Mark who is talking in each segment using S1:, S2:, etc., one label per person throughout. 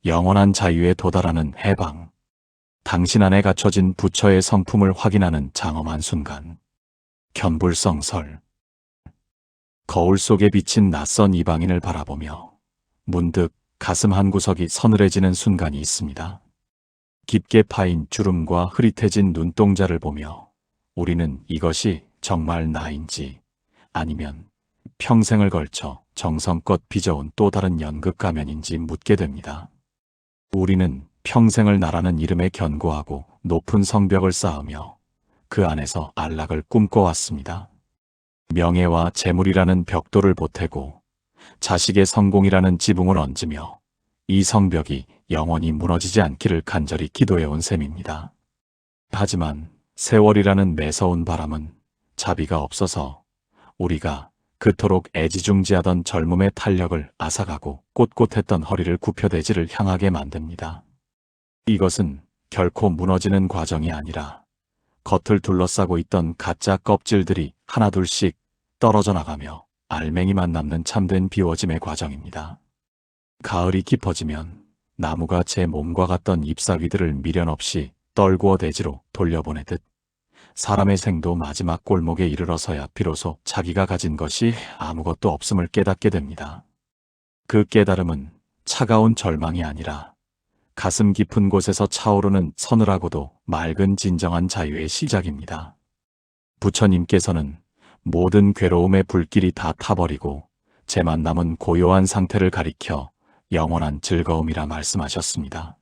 S1: 영원한 자유에 도달하는 해방. 당신 안에 갖춰진 부처의 성품을 확인하는 장엄한 순간. 견불성설. 거울 속에 비친 낯선 이방인을 바라보며 문득 가슴 한구석이 서늘해지는 순간이 있습니다. 깊게 파인 주름과 흐릿해진 눈동자를 보며 우리는 이것이 정말 나인지 아니면 평생을 걸쳐 정성껏 빚어온 또 다른 연극 가면인지 묻게 됩니다. 우리는 평생을 나라는 이름에 견고하고 높은 성벽을 쌓으며 그 안에서 안락을 꿈꿔왔습니다. 명예와 재물이라는 벽돌을 보태고 자식의 성공이라는 지붕을 얹으며 이 성벽이 영원히 무너지지 않기를 간절히 기도해온 셈입니다. 하지만 세월이라는 매서운 바람은 자비가 없어서 우리가 그토록 애지중지하던 젊음의 탄력을 앗아가고 꼿꼿했던 허리를 굽혀대지를 향하게 만듭니다. 이것은 결코 무너지는 과정이 아니라 겉을 둘러싸고 있던 가짜 껍질들이 하나둘씩 떨어져 나가며 알맹이만 남는 참된 비워짐의 과정입니다. 가을이 깊어지면 나무가 제 몸과 같던 잎사귀들을 미련 없이 떨구어 대지로 돌려보내듯 사람의 생도 마지막 골목에 이르러서야 비로소 자기가 가진 것이 아무것도 없음을 깨닫게 됩니다. 그 깨달음은 차가운 절망이 아니라 가슴 깊은 곳에서 차오르는 서늘하고도 맑은 진정한 자유의 시작입니다. 부처님께서는 모든 괴로움의 불길이 다 타버리고 재만 남은 고요한 상태를 가리켜 영원한 즐거움이라 말씀하셨습니다.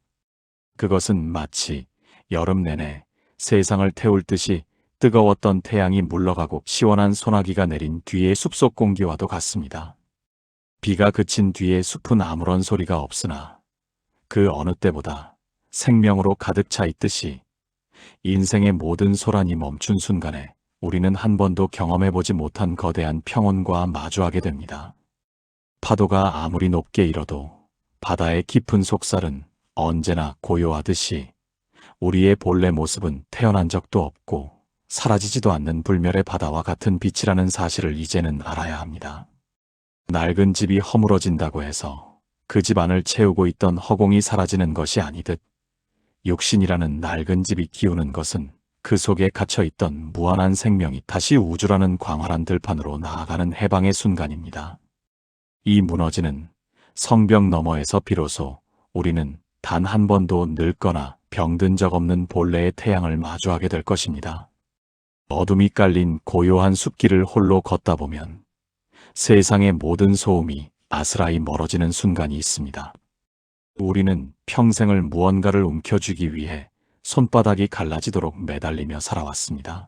S1: 그것은 마치 여름 내내 세상을 태울 듯이 뜨거웠던 태양이 물러가고 시원한 소나기가 내린 뒤의 숲속 공기와도 같습니다. 비가 그친 뒤에 숲은 아무런 소리가 없으나 그 어느 때보다 생명으로 가득 차 있듯이 인생의 모든 소란이 멈춘 순간에 우리는 한 번도 경험해보지 못한 거대한 평온과 마주하게 됩니다. 파도가 아무리 높게 일어도 바다의 깊은 속살은 언제나 고요하듯이 우리의 본래 모습은 태어난 적도 없고 사라지지도 않는 불멸의 바다와 같은 빛이라는 사실을 이제는 알아야 합니다. 낡은 집이 허물어진다고 해서 그 집 안을 채우고 있던 허공이 사라지는 것이 아니듯 육신이라는 낡은 집이 기우는 것은 그 속에 갇혀있던 무한한 생명이 다시 우주라는 광활한 들판으로 나아가는 해방의 순간입니다. 이 무너지는 성벽 너머에서 비로소 우리는 단 한 번도 늙거나 병든 적 없는 본래의 태양을 마주하게 될 것입니다. 어둠이 깔린 고요한 숲길을 홀로 걷다 보면 세상의 모든 소음이 아스라이 멀어지는 순간이 있습니다. 우리는 평생을 무언가를 움켜쥐기 위해 손바닥이 갈라지도록 매달리며 살아왔습니다.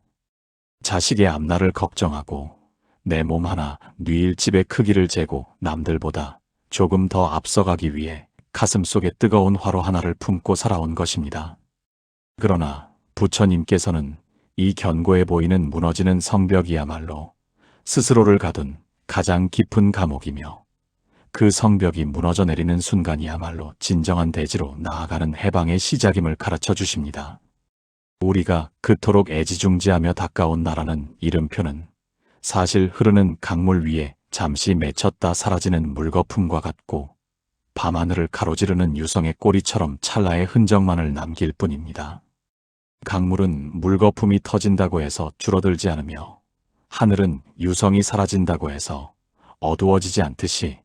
S1: 자식의 앞날을 걱정하고 내 몸 하나 뉘일 집의 크기를 재고 남들보다 조금 더 앞서가기 위해 가슴속에 뜨거운 화로 하나를 품고 살아온 것입니다. 그러나 부처님께서는 이 견고해 보이는 무너지는 성벽이야말로 스스로를 가둔 가장 깊은 감옥이며 그 성벽이 무너져 내리는 순간이야말로 진정한 대지로 나아가는 해방의 시작임을 가르쳐 주십니다. 우리가 그토록 애지중지하며 닦아온 나라는 이름표는 사실 흐르는 강물 위에 잠시 맺혔다 사라지는 물거품과 같고 밤하늘을 가로지르는 유성의 꼬리처럼 찰나의 흔적만을 남길 뿐입니다. 강물은 물거품이 터진다고 해서 줄어들지 않으며 하늘은 유성이 사라진다고 해서 어두워지지 않듯이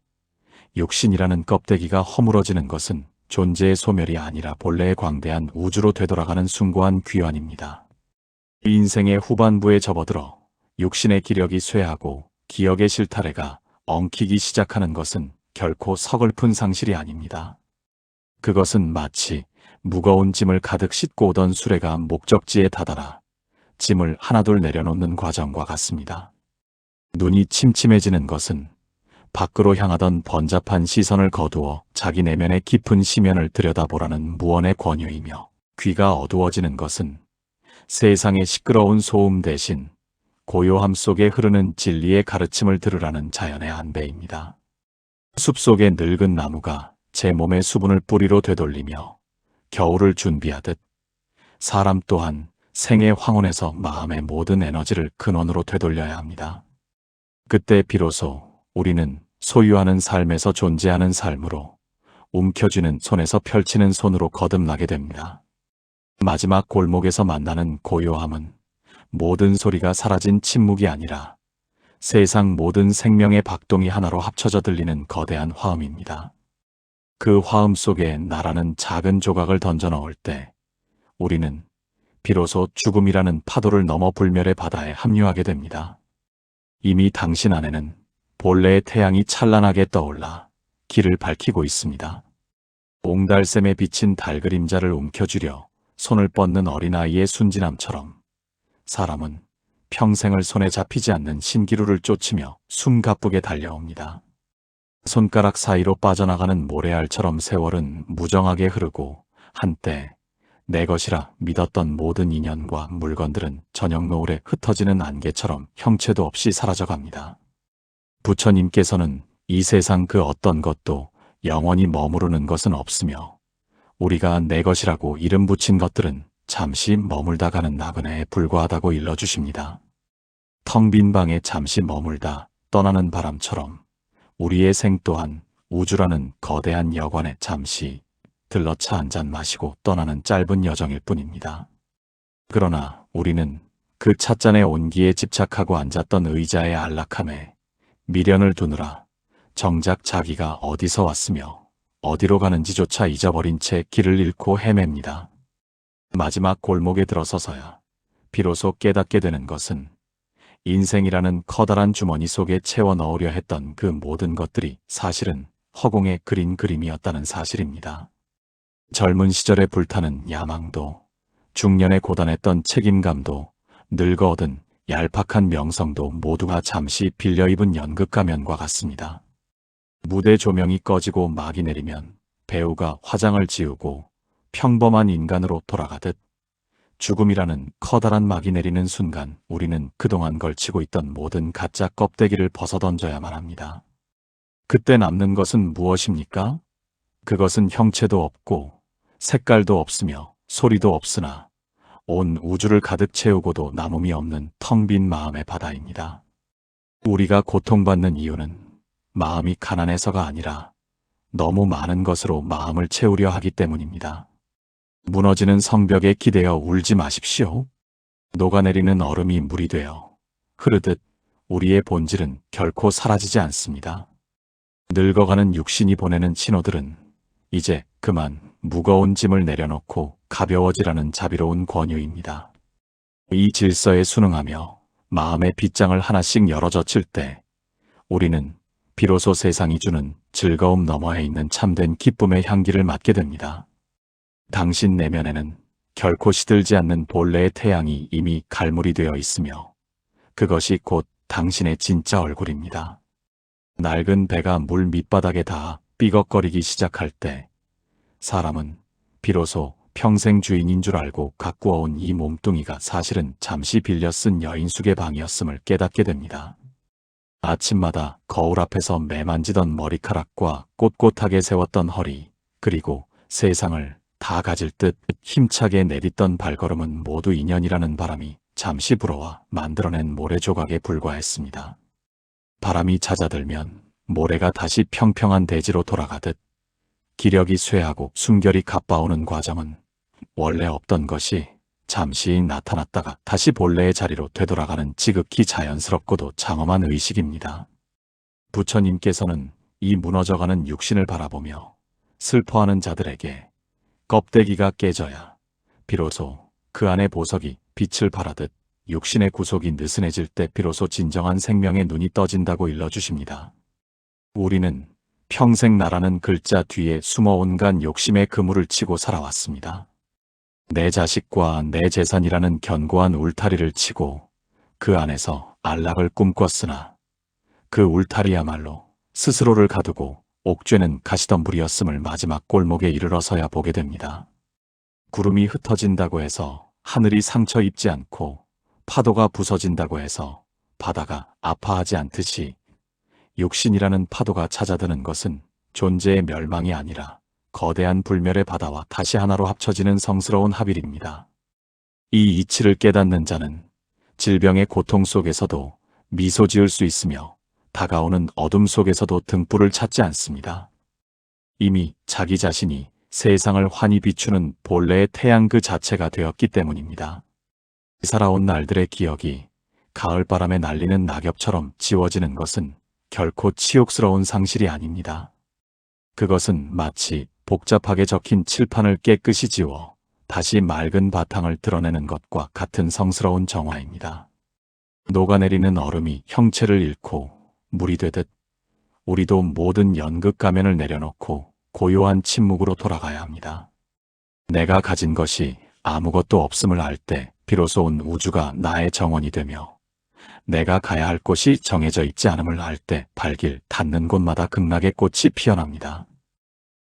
S1: 육신이라는 껍데기가 허물어지는 것은 존재의 소멸이 아니라 본래의 광대한 우주로 되돌아가는 숭고한 귀환입니다. 인생의 후반부에 접어들어 육신의 기력이 쇠하고 기억의 실타래가 엉키기 시작하는 것은 결코 서글픈 상실이 아닙니다. 그것은 마치 무거운 짐을 가득 싣고 오던 수레가 목적지에 다다라 짐을 하나둘 내려놓는 과정과 같습니다. 눈이 침침해지는 것은 밖으로 향하던 번잡한 시선을 거두어 자기 내면의 깊은 심연을 들여다보라는 무언의 권유이며 귀가 어두워지는 것은 세상의 시끄러운 소음 대신 고요함 속에 흐르는 진리의 가르침을 들으라는 자연의 안배입니다. 숲속의 늙은 나무가 제 몸의 수분을 뿌리로 되돌리며 겨울을 준비하듯 사람 또한 생의 황혼에서 마음의 모든 에너지를 근원으로 되돌려야 합니다. 그때 비로소 우리는 소유하는 삶에서 존재하는 삶으로 움켜쥐는 손에서 펼치는 손으로 거듭나게 됩니다. 마지막 골목에서 만나는 고요함은 모든 소리가 사라진 침묵이 아니라 세상 모든 생명의 박동이 하나로 합쳐져 들리는 거대한 화음입니다. 그 화음 속에 나라는 작은 조각을 던져 넣을 때 우리는 비로소 죽음이라는 파도를 넘어 불멸의 바다에 합류하게 됩니다. 이미 당신 안에는 본래의 태양이 찬란하게 떠올라 길을 밝히고 있습니다. 옹달샘에 비친 달 그림자를 움켜쥐려 손을 뻗는 어린아이의 순진함처럼 사람은 평생을 손에 잡히지 않는 신기루를 쫓으며 숨가쁘게 달려옵니다. 손가락 사이로 빠져나가는 모래알처럼 세월은 무정하게 흐르고 한때 내 것이라 믿었던 모든 인연과 물건들은 저녁 노을에 흩어지는 안개처럼 형체도 없이 사라져갑니다. 부처님께서는 이 세상 그 어떤 것도 영원히 머무르는 것은 없으며 우리가 내 것이라고 이름 붙인 것들은 잠시 머물다 가는 나그네에 불과하다고 일러주십니다. 텅 빈 방에 잠시 머물다 떠나는 바람처럼 우리의 생 또한 우주라는 거대한 여관에 잠시 들러 차 한 잔 마시고 떠나는 짧은 여정일 뿐입니다. 그러나 우리는 그 찻잔의 온기에 집착하고 앉았던 의자의 안락함에 미련을 두느라 정작 자기가 어디서 왔으며 어디로 가는지조차 잊어버린 채 길을 잃고 헤맵니다. 마지막 골목에 들어서서야 비로소 깨닫게 되는 것은 인생이라는 커다란 주머니 속에 채워 넣으려 했던 그 모든 것들이 사실은 허공에 그린 그림이었다는 사실입니다. 젊은 시절에 불타는 야망도, 중년에 고단했던 책임감도, 늙어 얻은 얄팍한 명성도 모두가 잠시 빌려 입은 연극 가면과 같습니다. 무대 조명이 꺼지고 막이 내리면 배우가 화장을 지우고 평범한 인간으로 돌아가듯 죽음이라는 커다란 막이 내리는 순간 우리는 그동안 걸치고 있던 모든 가짜 껍데기를 벗어던져야만 합니다. 그때 남는 것은 무엇입니까? 그것은 형체도 없고 색깔도 없으며 소리도 없으나 온 우주를 가득 채우고도 남음이 없는 텅 빈 마음의 바다입니다. 우리가 고통받는 이유는 마음이 가난해서가 아니라 너무 많은 것으로 마음을 채우려 하기 때문입니다. 무너지는 성벽에 기대어 울지 마십시오. 녹아내리는 얼음이 물이 되어 흐르듯 우리의 본질은 결코 사라지지 않습니다. 늙어가는 육신이 보내는 신호들은 이제 그만 무거운 짐을 내려놓고 가벼워지라는 자비로운 권유입니다. 이 질서에 순응하며 마음의 빗장을 하나씩 열어젖힐 때 우리는 비로소 세상이 주는 즐거움 너머에 있는 참된 기쁨의 향기를 맡게 됩니다. 당신 내면에는 결코 시들지 않는 본래의 태양이 이미 갈무리 되어 있으며 그것이 곧 당신의 진짜 얼굴입니다. 낡은 배가 물 밑바닥에 닿아 삐걱거리기 시작할 때 사람은 비로소 평생 주인인 줄 알고 가꾸어온 이 몸뚱이가 사실은 잠시 빌려 쓴 여인숙의 방이었음을 깨닫게 됩니다. 아침마다 거울 앞에서 매만지던 머리카락과 꼿꼿하게 세웠던 허리, 그리고 세상을 다 가질 듯 힘차게 내딛던 발걸음은 모두 인연이라는 바람이 잠시 불어와 만들어낸 모래 조각에 불과했습니다. 바람이 잦아들면 모래가 다시 평평한 대지로 돌아가듯 기력이 쇠하고 숨결이 가빠오는 과정은 원래 없던 것이 잠시 나타났다가 다시 본래의 자리로 되돌아가는 지극히 자연스럽고도 장엄한 의식입니다. 부처님께서는 이 무너져가는 육신을 바라보며 슬퍼하는 자들에게 껍데기가 깨져야 비로소 그 안의 보석이 빛을 발하듯 육신의 구속이 느슨해질 때 비로소 진정한 생명의 눈이 떠진다고 일러주십니다. 우리는 평생 나라는 글자 뒤에 숨어 온갖 욕심의 그물을 치고 살아왔습니다. 내 자식과 내 재산이라는 견고한 울타리를 치고 그 안에서 안락을 꿈꿨으나 그 울타리야말로 스스로를 가두고 옥죄는 가시덤불이었음을 마지막 골목에 이르러서야 보게 됩니다. 구름이 흩어진다고 해서 하늘이 상처 입지 않고 파도가 부서진다고 해서 바다가 아파하지 않듯이 육신이라는 파도가 찾아드는 것은 존재의 멸망이 아니라 거대한 불멸의 바다와 다시 하나로 합쳐지는 성스러운 합일입니다. 이 이치를 깨닫는 자는 질병의 고통 속에서도 미소 지을 수 있으며 다가오는 어둠 속에서도 등불을 찾지 않습니다. 이미 자기 자신이 세상을 환히 비추는 본래의 태양 그 자체가 되었기 때문입니다. 살아온 날들의 기억이 가을바람에 날리는 낙엽처럼 지워지는 것은 결코 치욕스러운 상실이 아닙니다. 그것은 마치 복잡하게 적힌 칠판을 깨끗이 지워 다시 맑은 바탕을 드러내는 것과 같은 성스러운 정화입니다. 녹아내리는 얼음이 형체를 잃고 물이 되듯 우리도 모든 연극 가면을 내려놓고 고요한 침묵으로 돌아가야 합니다. 내가 가진 것이 아무것도 없음을 알 때 비로소 온 우주가 나의 정원이 되며 내가 가야 할 곳이 정해져 있지 않음을 알 때 발길 닿는 곳마다 극락의 꽃이 피어납니다.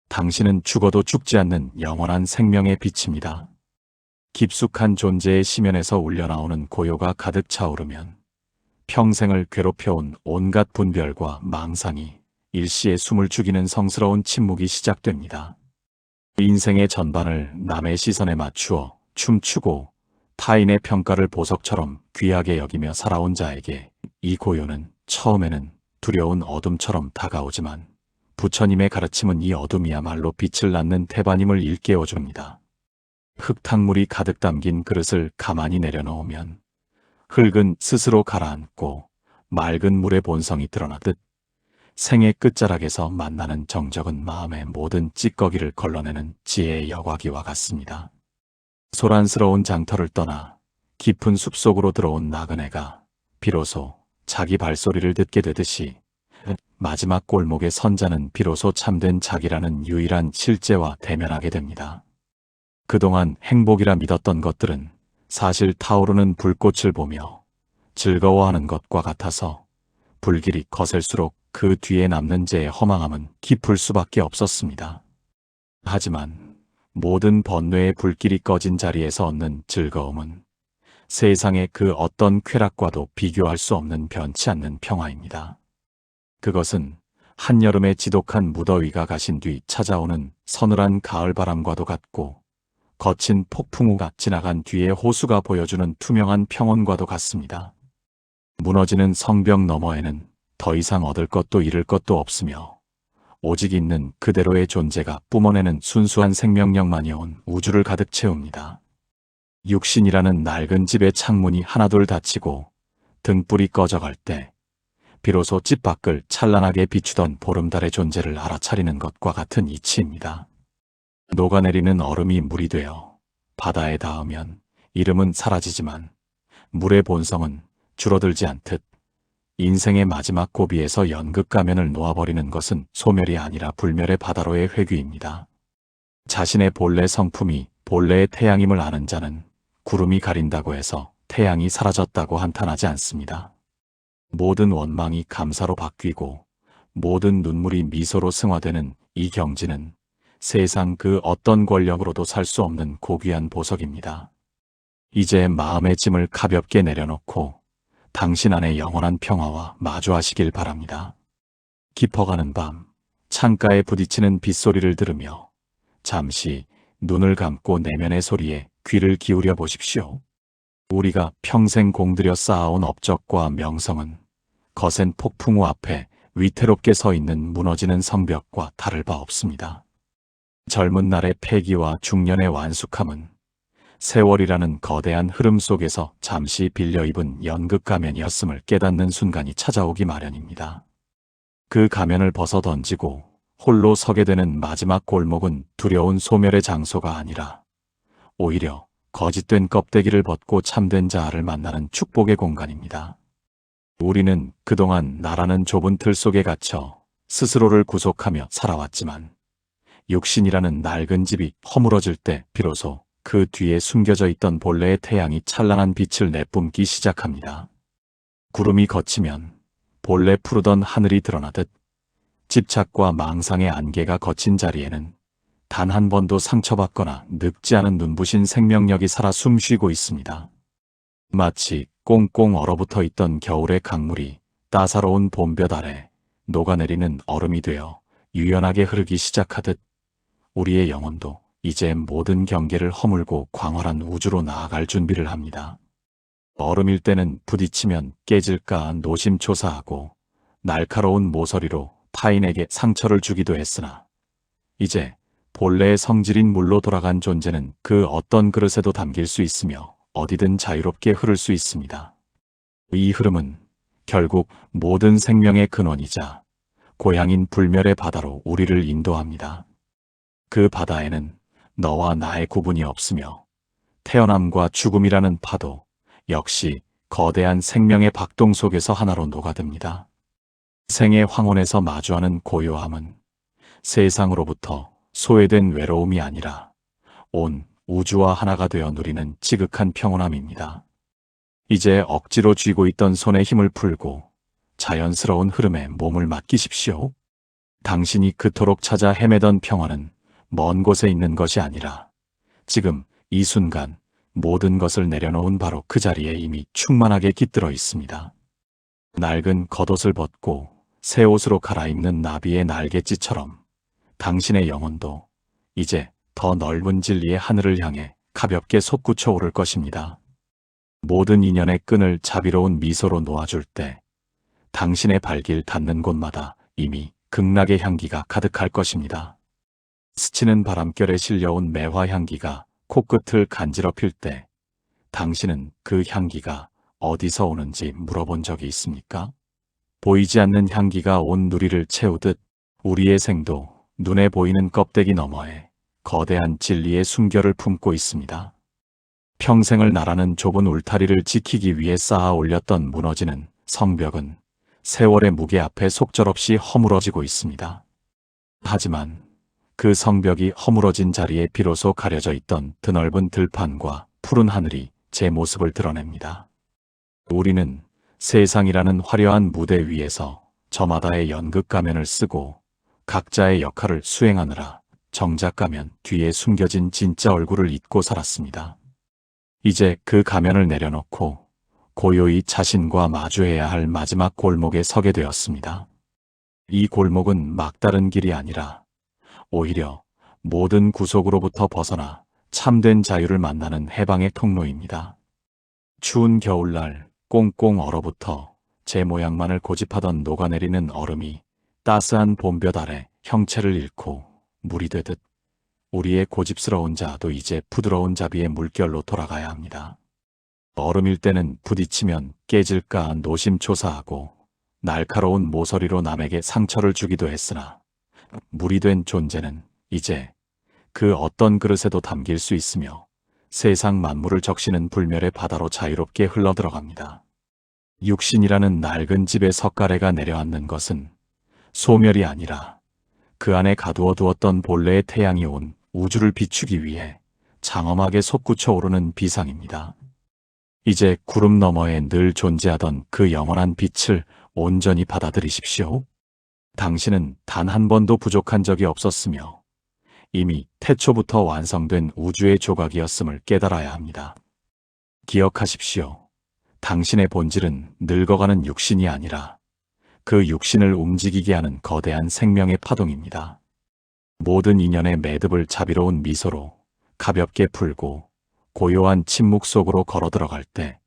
S1: 당신은 죽어도 죽지 않는 영원한 생명의 빛입니다. 깊숙한 존재의 심연에서 울려나오는 고요가 가득 차오르면 평생을 괴롭혀온 온갖 분별과 망상이 일시에 숨을 죽이는 성스러운 침묵이 시작됩니다. 인생의 전반을 남의 시선에 맞추어 춤추고 타인의 평가를 보석처럼 귀하게 여기며 살아온 자에게 이 고요는 처음에는 두려운 어둠처럼 다가오지만 부처님의 가르침은 이 어둠이야말로 빛을 낳는 태반임을 일깨워줍니다. 흙탕물이 가득 담긴 그릇을 가만히 내려놓으면 흙은 스스로 가라앉고 맑은 물의 본성이 드러나듯 생의 끝자락에서 만나는 정적은 마음의 모든 찌꺼기를 걸러내는 지혜의 여과기와 같습니다. 소란스러운 장터를 떠나 깊은 숲속으로 들어온 나그네가 비로소 자기 발소리를 듣게 되듯이 마지막 골목의 선자는 비로소 참된 자기라는 유일한 실제와 대면하게 됩니다. 그동안 행복이라 믿었던 것들은 사실 타오르는 불꽃을 보며 즐거워하는 것과 같아서 불길이 거셀수록 그 뒤에 남는 죄의 허망함은 깊을 수밖에 없었습니다. 하지만 모든 번뇌의 불길이 꺼진 자리에서 얻는 즐거움은 세상의 그 어떤 쾌락과도 비교할 수 없는 변치 않는 평화입니다. 그것은 한여름의 지독한 무더위가 가신 뒤 찾아오는 서늘한 가을바람과도 같고 거친 폭풍우가 지나간 뒤에 호수가 보여주는 투명한 평원과도 같습니다. 무너지는 성벽 너머에는 더 이상 얻을 것도 잃을 것도 없으며 오직 있는 그대로의 존재가 뿜어내는 순수한 생명력만이 온 우주를 가득 채웁니다. 육신이라는 낡은 집의 창문이 하나둘 닫히고 등불이 꺼져갈 때 비로소 집 밖을 찬란하게 비추던 보름달의 존재를 알아차리는 것과 같은 이치입니다. 녹아내리는 얼음이 물이 되어 바다에 닿으면 이름은 사라지지만 물의 본성은 줄어들지 않듯 인생의 마지막 고비에서 연극 가면을 놓아버리는 것은 소멸이 아니라 불멸의 바다로의 회귀입니다. 자신의 본래 성품이 본래의 태양임을 아는 자는 구름이 가린다고 해서 태양이 사라졌다고 한탄하지 않습니다. 모든 원망이 감사로 바뀌고 모든 눈물이 미소로 승화되는 이 경지는 세상 그 어떤 권력으로도 살 수 없는 고귀한 보석입니다. 이제 마음의 짐을 가볍게 내려놓고 당신 안의 영원한 평화와 마주하시길 바랍니다. 깊어가는 밤, 창가에 부딪히는 빗소리를 들으며 잠시 눈을 감고 내면의 소리에 귀를 기울여 보십시오. 우리가 평생 공들여 쌓아온 업적과 명성은 거센 폭풍우 앞에 위태롭게 서 있는 무너지는 성벽과 다를 바 없습니다. 젊은 날의 패기와 중년의 완숙함은 세월이라는 거대한 흐름 속에서 잠시 빌려 입은 연극 가면이었음을 깨닫는 순간이 찾아오기 마련입니다. 그 가면을 벗어 던지고 홀로 서게 되는 마지막 골목은 두려운 소멸의 장소가 아니라 오히려 거짓된 껍데기를 벗고 참된 자아를 만나는 축복의 공간입니다. 우리는 그동안 나라는 좁은 틀 속에 갇혀 스스로를 구속하며 살아왔지만 육신이라는 낡은 집이 허물어질 때 비로소 그 뒤에 숨겨져 있던 본래의 태양이 찬란한 빛을 내뿜기 시작합니다. 구름이 걷히면 본래 푸르던 하늘이 드러나듯 집착과 망상의 안개가 걷힌 자리에는 단 한 번도 상처받거나 늙지 않은 눈부신 생명력이 살아 숨쉬고 있습니다. 마치 꽁꽁 얼어붙어 있던 겨울의 강물이 따사로운 봄볕 아래 녹아내리는 얼음이 되어 유연하게 흐르기 시작하듯 우리의 영혼도 이제 모든 경계를 허물고 광활한 우주로 나아갈 준비를 합니다. 얼음일 때는 부딪히면 깨질까 노심초사하고 날카로운 모서리로 타인에게 상처를 주기도 했으나 이제 본래의 성질인 물로 돌아간 존재는 그 어떤 그릇에도 담길 수 있으며 어디든 자유롭게 흐를 수 있습니다. 이 흐름은 결국 모든 생명의 근원이자 고향인 불멸의 바다로 우리를 인도합니다. 그 바다에는 너와 나의 구분이 없으며 태어남과 죽음이라는 파도 역시 거대한 생명의 박동 속에서 하나로 녹아듭니다. 생의 황혼에서 마주하는 고요함은 세상으로부터 소외된 외로움이 아니라 온 우주와 하나가 되어 누리는 지극한 평온함입니다. 이제 억지로 쥐고 있던 손에 힘을 풀고 자연스러운 흐름에 몸을 맡기십시오. 당신이 그토록 찾아 헤매던 평화는 먼 곳에 있는 것이 아니라 지금 이 순간 모든 것을 내려놓은 바로 그 자리에 이미 충만하게 깃들어 있습니다. 낡은 겉옷을 벗고 새 옷으로 갈아입는 나비의 날갯짓처럼 당신의 영혼도 이제 더 넓은 진리의 하늘을 향해 가볍게 솟구쳐 오를 것입니다. 모든 인연의 끈을 자비로운 미소로 놓아줄 때 당신의 발길 닿는 곳마다 이미 극락의 향기가 가득할 것입니다. 스치는 바람결에 실려온 매화 향기가 코끝을 간지럽힐 때 당신은 그 향기가 어디서 오는지 물어본 적이 있습니까? 보이지 않는 향기가 온 누리를 채우듯 우리의 생도 눈에 보이는 껍데기 너머에 거대한 진리의 숨결을 품고 있습니다. 평생을 나라는 좁은 울타리를 지키기 위해 쌓아 올렸던 무너지는 성벽은 세월의 무게 앞에 속절없이 허물어지고 있습니다. 하지만 그 성벽이 허물어진 자리에 비로소 가려져 있던 드넓은 들판과 푸른 하늘이 제 모습을 드러냅니다. 우리는 세상이라는 화려한 무대 위에서 저마다의 연극 가면을 쓰고 각자의 역할을 수행하느라 정작 가면 뒤에 숨겨진 진짜 얼굴을 잊고 살았습니다. 이제 그 가면을 내려놓고 고요히 자신과 마주해야 할 마지막 골목에 서게 되었습니다. 이 골목은 막다른 길이 아니라 오히려 모든 구속으로부터 벗어나 참된 자유를 만나는 해방의 통로입니다. 추운 겨울날 꽁꽁 얼어붙어 제 모양만을 고집하던 녹아내리는 얼음이 따스한 봄볕 아래 형체를 잃고 물이 되듯 우리의 고집스러운 자도 이제 부드러운 자비의 물결로 돌아가야 합니다. 얼음일 때는 부딪히면 깨질까 노심초사하고 날카로운 모서리로 남에게 상처를 주기도 했으나 물이 된 존재는 이제 그 어떤 그릇에도 담길 수 있으며 세상 만물을 적시는 불멸의 바다로 자유롭게 흘러들어갑니다. 육신이라는 낡은 집에 석가래가 내려앉는 것은 소멸이 아니라 그 안에 가두어 두었던 본래의 태양이 온 우주를 비추기 위해 장엄하게 솟구쳐 오르는 비상입니다. 이제 구름 너머에 늘 존재하던 그 영원한 빛을 온전히 받아들이십시오. 당신은 단 한 번도 부족한 적이 없었으며 이미 태초부터 완성된 우주의 조각이었음을 깨달아야 합니다. 기억하십시오. 당신의 본질은 늙어가는 육신이 아니라 그 육신을 움직이게 하는 거대한 생명의 파동입니다. 모든 인연의 매듭을 자비로운 미소로 가볍게 풀고 고요한 침묵 속으로 걸어 들어갈 때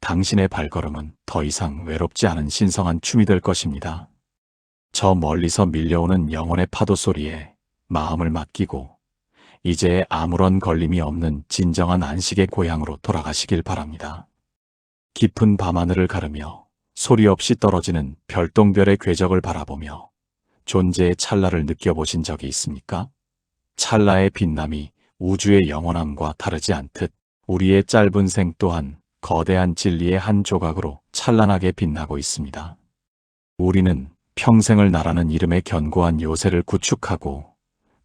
S1: 당신의 발걸음은 더 이상 외롭지 않은 신성한 춤이 될 것입니다. 저 멀리서 밀려오는 영혼의 파도 소리에 마음을 맡기고 이제 아무런 걸림이 없는 진정한 안식의 고향으로 돌아가시길 바랍니다. 깊은 밤하늘을 가르며 소리 없이 떨어지는 별똥별의 궤적을 바라보며 존재의 찰나를 느껴보신 적이 있습니까? 찰나의 빛남이 우주의 영원함과 다르지 않듯 우리의 짧은 생 또한 거대한 진리의 한 조각으로 찬란하게 빛나고 있습니다. 우리는 평생을 나라는 이름의 견고한 요새를 구축하고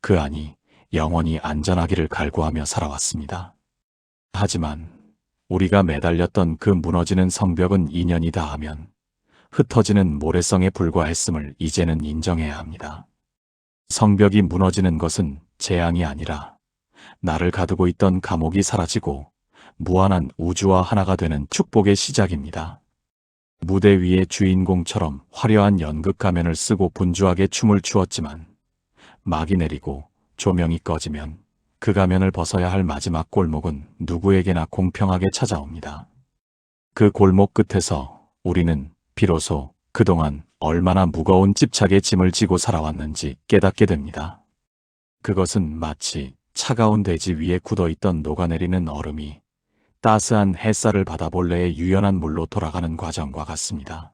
S1: 그 안이 영원히 안전하기를 갈구하며 살아왔습니다. 하지만 우리가 매달렸던 그 무너지는 성벽은 인연이 닿으면 흩어지는 모래성에 불과했음을 이제는 인정해야 합니다. 성벽이 무너지는 것은 재앙이 아니라 나를 가두고 있던 감옥이 사라지고 무한한 우주와 하나가 되는 축복의 시작입니다. 무대 위의 주인공처럼 화려한 연극 가면을 쓰고 분주하게 춤을 추었지만 막이 내리고 조명이 꺼지면 그 가면을 벗어야 할 마지막 골목은 누구에게나 공평하게 찾아옵니다. 그 골목 끝에서 우리는 비로소 그동안 얼마나 무거운 집착의 짐을 지고 살아왔는지 깨닫게 됩니다. 그것은 마치 차가운 대지 위에 굳어있던 녹아내리는 얼음이 따스한 햇살을 받아 본래의 유연한 물로 돌아가는 과정과 같습니다.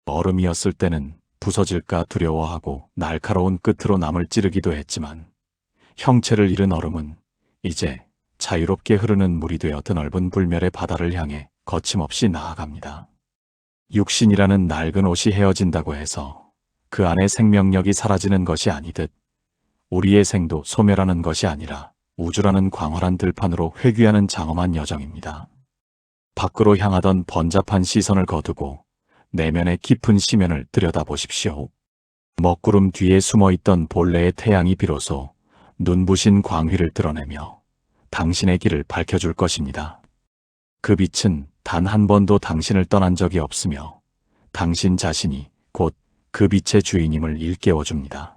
S1: 얼음이었을 때는 부서질까 두려워하고 날카로운 끝으로 남을 찌르기도 했지만 형체를 잃은 얼음은 이제 자유롭게 흐르는 물이 되어 드넓은 불멸의 바다를 향해 거침없이 나아갑니다. 육신이라는 낡은 옷이 헤어진다고 해서 그 안에 생명력이 사라지는 것이 아니듯 우리의 생도 소멸하는 것이 아니라 우주라는 광활한 들판으로 회귀하는 장엄한 여정입니다. 밖으로 향하던 번잡한 시선을 거두고 내면의 깊은 심연을 들여다보십시오. 먹구름 뒤에 숨어있던 본래의 태양이 비로소 눈부신 광휘를 드러내며 당신의 길을 밝혀줄 것입니다. 그 빛은 단 한 번도 당신을 떠난 적이 없으며 당신 자신이 곧 그 빛의 주인임을 일깨워줍니다.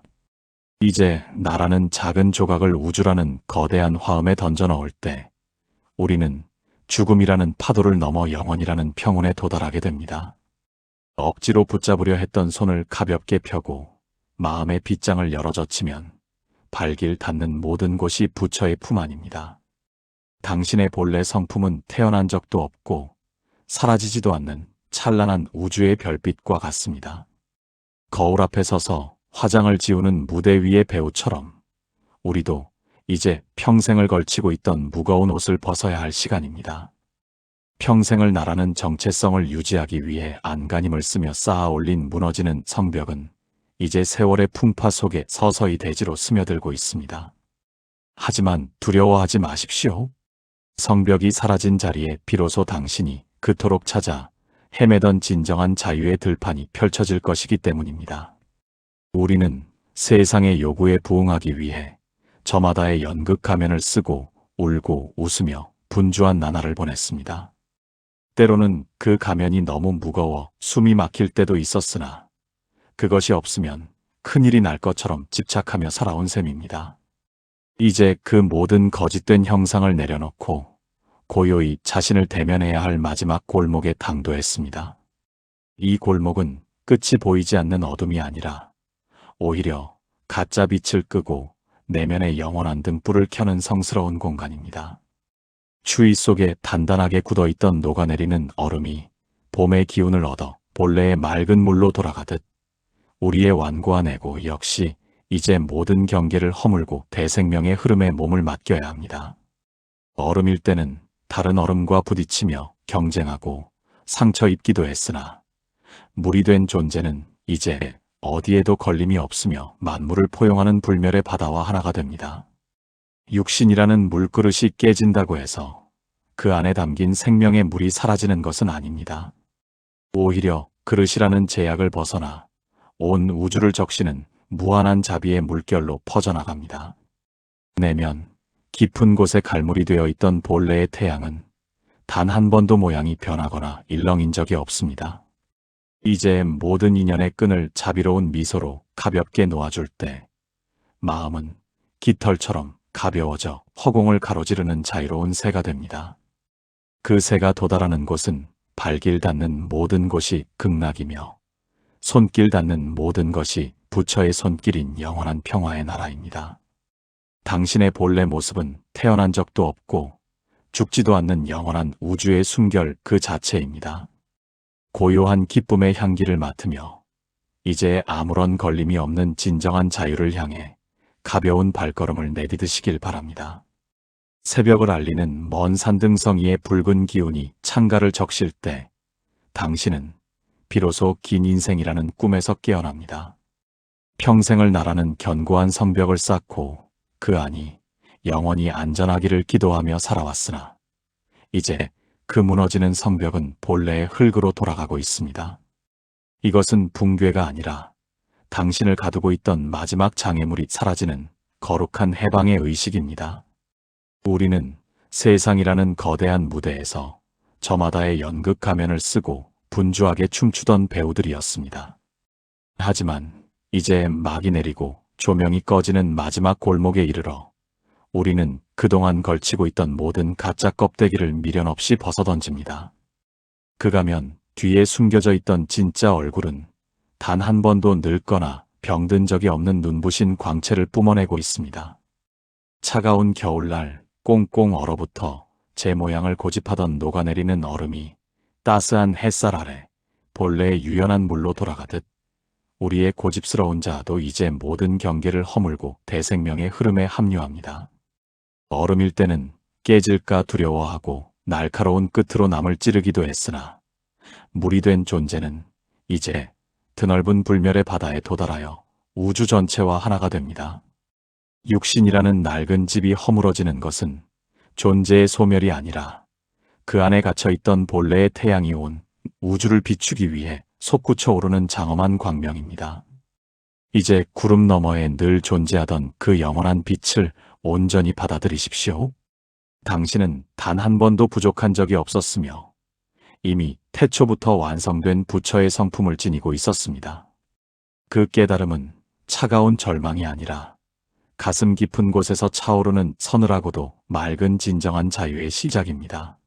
S1: 이제 나라는 작은 조각을 우주라는 거대한 화음에 던져 넣을 때 우리는 죽음이라는 파도를 넘어 영원이라는 평온에 도달하게 됩니다. 억지로 붙잡으려 했던 손을 가볍게 펴고 마음의 빗장을 열어젖히면 발길 닿는 모든 곳이 부처의 품 안입니다. 당신의 본래 성품은 태어난 적도 없고 사라지지도 않는 찬란한 우주의 별빛과 같습니다. 거울 앞에 서서 화장을 지우는 무대 위의 배우처럼 우리도 이제 평생을 걸치고 있던 무거운 옷을 벗어야 할 시간입니다. 평생을 나라는 정체성을 유지하기 위해 안간힘을 쓰며 쌓아 올린 무너지는 성벽은 이제 세월의 풍파 속에 서서히 대지로 스며들고 있습니다. 하지만 두려워하지 마십시오. 성벽이 사라진 자리에 비로소 당신이 그토록 찾아 헤매던 진정한 자유의 들판이 펼쳐질 것이기 때문입니다. 우리는 세상의 요구에 부응하기 위해 저마다의 연극 가면을 쓰고 울고 웃으며 분주한 나날을 보냈습니다. 때로는 그 가면이 너무 무거워 숨이 막힐 때도 있었으나 그것이 없으면 큰일이 날 것처럼 집착하며 살아온 셈입니다. 이제 그 모든 거짓된 형상을 내려놓고 고요히 자신을 대면해야 할 마지막 골목에 당도했습니다. 이 골목은 끝이 보이지 않는 어둠이 아니라 오히려 가짜 빛을 끄고 내면의 영원한 등불을 켜는 성스러운 공간입니다. 추위 속에 단단하게 굳어있던 녹아내리는 얼음이 봄의 기운을 얻어 본래의 맑은 물로 돌아가듯 우리의 완고한 에고 역시 이제 모든 경계를 허물고 대생명의 흐름에 몸을 맡겨야 합니다. 얼음일 때는 다른 얼음과 부딪히며 경쟁하고 상처 입기도 했으나 물이 된 존재는 이제 어디에도 걸림이 없으며 만물을 포용하는 불멸의 바다와 하나가 됩니다. 육신이라는 물그릇이 깨진다고 해서 그 안에 담긴 생명의 물이 사라지는 것은 아닙니다. 오히려 그릇이라는 제약을 벗어나 온 우주를 적시는 무한한 자비의 물결로 퍼져나갑니다. 내면 깊은 곳에 갈무리 되어 있던 본래의 태양은 단 한 번도 모양이 변하거나 일렁인 적이 없습니다. 이제 모든 인연의 끈을 자비로운 미소로 가볍게 놓아줄 때 마음은 깃털처럼 가벼워져 허공을 가로지르는 자유로운 새가 됩니다. 그 새가 도달하는 곳은 발길 닿는 모든 곳이 극락이며 손길 닿는 모든 것이 부처의 손길인 영원한 평화의 나라입니다. 당신의 본래 모습은 태어난 적도 없고 죽지도 않는 영원한 우주의 숨결 그 자체입니다. 고요한 기쁨의 향기를 맡으며 이제 아무런 걸림이 없는 진정한 자유를 향해 가벼운 발걸음을 내디디시길 바랍니다. 새벽을 알리는 먼 산등성 위의 붉은 기운이 창가를 적실 때 당신은 비로소 긴 인생이라는 꿈에서 깨어납니다. 평생을 나라는 견고한 성벽을 쌓고 그 안이 영원히 안전하기를 기도하며 살아왔으나 이제 그 무너지는 성벽은 본래의 흙으로 돌아가고 있습니다. 이것은 붕괴가 아니라 당신을 가두고 있던 마지막 장애물이 사라지는 거룩한 해방의 의식입니다. 우리는 세상이라는 거대한 무대에서 저마다의 연극 가면을 쓰고 분주하게 춤추던 배우들이었습니다. 하지만 이제 막이 내리고 조명이 꺼지는 마지막 골목에 이르러 우리는 그동안 걸치고 있던 모든 가짜 껍데기를 미련 없이 벗어던집니다. 그 가면 뒤에 숨겨져 있던 진짜 얼굴은 단 한 번도 늙거나 병든 적이 없는 눈부신 광채를 뿜어내고 있습니다. 차가운 겨울날 꽁꽁 얼어붙어 제 모양을 고집하던 녹아내리는 얼음이 따스한 햇살 아래 본래의 유연한 물로 돌아가듯 우리의 고집스러운 자아도 이제 모든 경계를 허물고 대생명의 흐름에 합류합니다. 얼음일 때는 깨질까 두려워하고 날카로운 끝으로 남을 찌르기도 했으나 물이 된 존재는 이제 드넓은 불멸의 바다에 도달하여 우주 전체와 하나가 됩니다. 육신이라는 낡은 집이 허물어지는 것은 존재의 소멸이 아니라 그 안에 갇혀있던 본래의 태양이 온 우주를 비추기 위해 솟구쳐 오르는 장엄한 광명입니다. 이제 구름 너머에 늘 존재하던 그 영원한 빛을 온전히 받아들이십시오. 당신은 단 한 번도 부족한 적이 없었으며 이미 태초부터 완성된 부처의 성품을 지니고 있었습니다. 그 깨달음은 차가운 절망이 아니라 가슴 깊은 곳에서 차오르는 서늘하고도 맑은 진정한 자유의 시작입니다.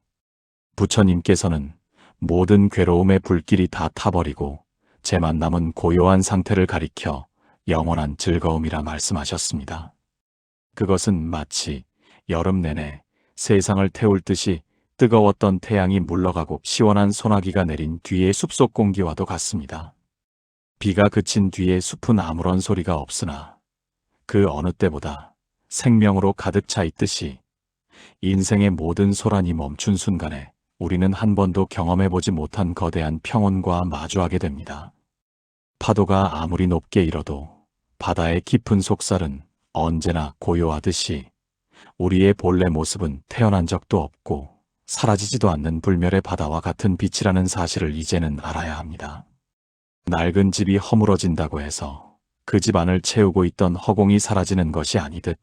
S1: 부처님께서는 모든 괴로움의 불길이 다 타버리고 제만 남은 고요한 상태를 가리켜 영원한 즐거움이라 말씀하셨습니다. 그것은 마치 여름 내내 세상을 태울 듯이 뜨거웠던 태양이 물러가고 시원한 소나기가 내린 뒤의 숲속 공기와도 같습니다. 비가 그친 뒤에 숲은 아무런 소리가 없으나 그 어느 때보다 생명으로 가득 차 있듯이 인생의 모든 소란이 멈춘 순간에 우리는 한 번도 경험해보지 못한 거대한 평온과 마주하게 됩니다. 파도가 아무리 높게 일어도 바다의 깊은 속살은 언제나 고요하듯이 우리의 본래 모습은 태어난 적도 없고 사라지지도 않는 불멸의 바다와 같은 빛이라는 사실을 이제는 알아야 합니다. 낡은 집이 허물어진다고 해서 그 집 안을 채우고 있던 허공이 사라지는 것이 아니듯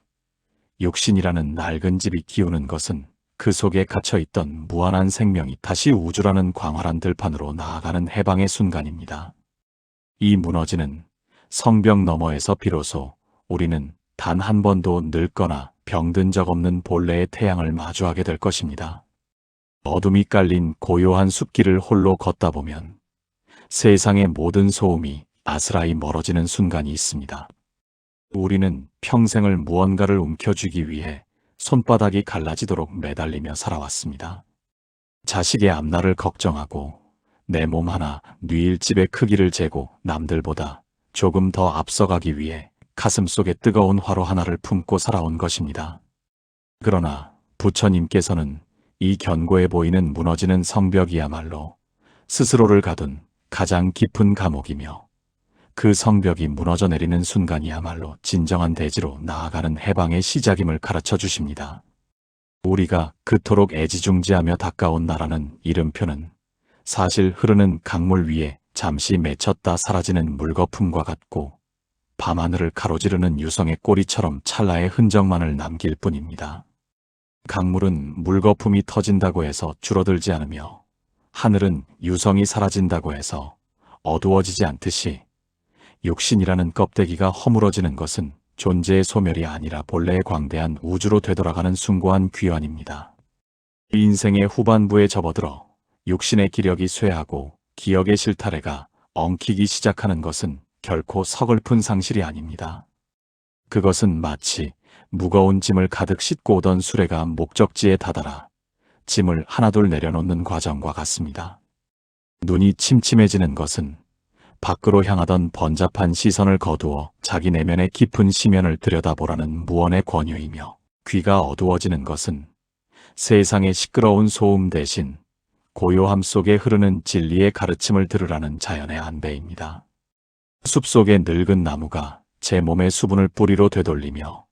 S1: 육신이라는 낡은 집이 기우는 것은 그 속에 갇혀있던 무한한 생명이 다시 우주라는 광활한 들판으로 나아가는 해방의 순간입니다. 이 무너지는 성벽 너머에서 비로소 우리는 단 한 번도 늙거나 병든 적 없는 본래의 태양을 마주하게 될 것입니다. 어둠이 깔린 고요한 숲길을 홀로 걷다 보면 세상의 모든 소음이 아스라이 멀어지는 순간이 있습니다. 우리는 평생을 무언가를 움켜쥐기 위해 손바닥이 갈라지도록 매달리며 살아왔습니다. 자식의 앞날을 걱정하고 내 몸 하나 뉘일집의 크기를 재고 남들보다 조금 더 앞서가기 위해 가슴속에 뜨거운 화로 하나를 품고 살아온 것입니다. 그러나 부처님께서는 이 견고해 보이는 무너지는 성벽이야말로 스스로를 가둔 가장 깊은 감옥이며 그 성벽이 무너져 내리는 순간이야말로 진정한 대지로 나아가는 해방의 시작임을 가르쳐 주십니다. 우리가 그토록 애지중지하며 닦아온 나라는 이름표는 사실 흐르는 강물 위에 잠시 맺혔다 사라지는 물거품과 같고 밤하늘을 가로지르는 유성의 꼬리처럼 찰나의 흔적만을 남길 뿐입니다. 강물은 물거품이 터진다고 해서 줄어들지 않으며 하늘은 유성이 사라진다고 해서 어두워지지 않듯이 육신이라는 껍데기가 허물어지는 것은 존재의 소멸이 아니라 본래의 광대한 우주로 되돌아가는 숭고한 귀환입니다. 인생의 후반부에 접어들어 육신의 기력이 쇠하고 기억의 실타래가 엉키기 시작하는 것은 결코 서글픈 상실이 아닙니다. 그것은 마치 무거운 짐을 가득 싣고 오던 수레가 목적지에 다다라 짐을 하나둘 내려놓는 과정과 같습니다. 눈이 침침해지는 것은 밖으로 향하던 번잡한 시선을 거두어 자기 내면의 깊은 심연을 들여다보라는 무언의 권유이며 귀가 어두워지는 것은 세상의 시끄러운 소음 대신 고요함 속에 흐르는 진리의 가르침을 들으라는 자연의 안배입니다. 숲속의 늙은 나무가 제 몸의 수분을 뿌리로 되돌리며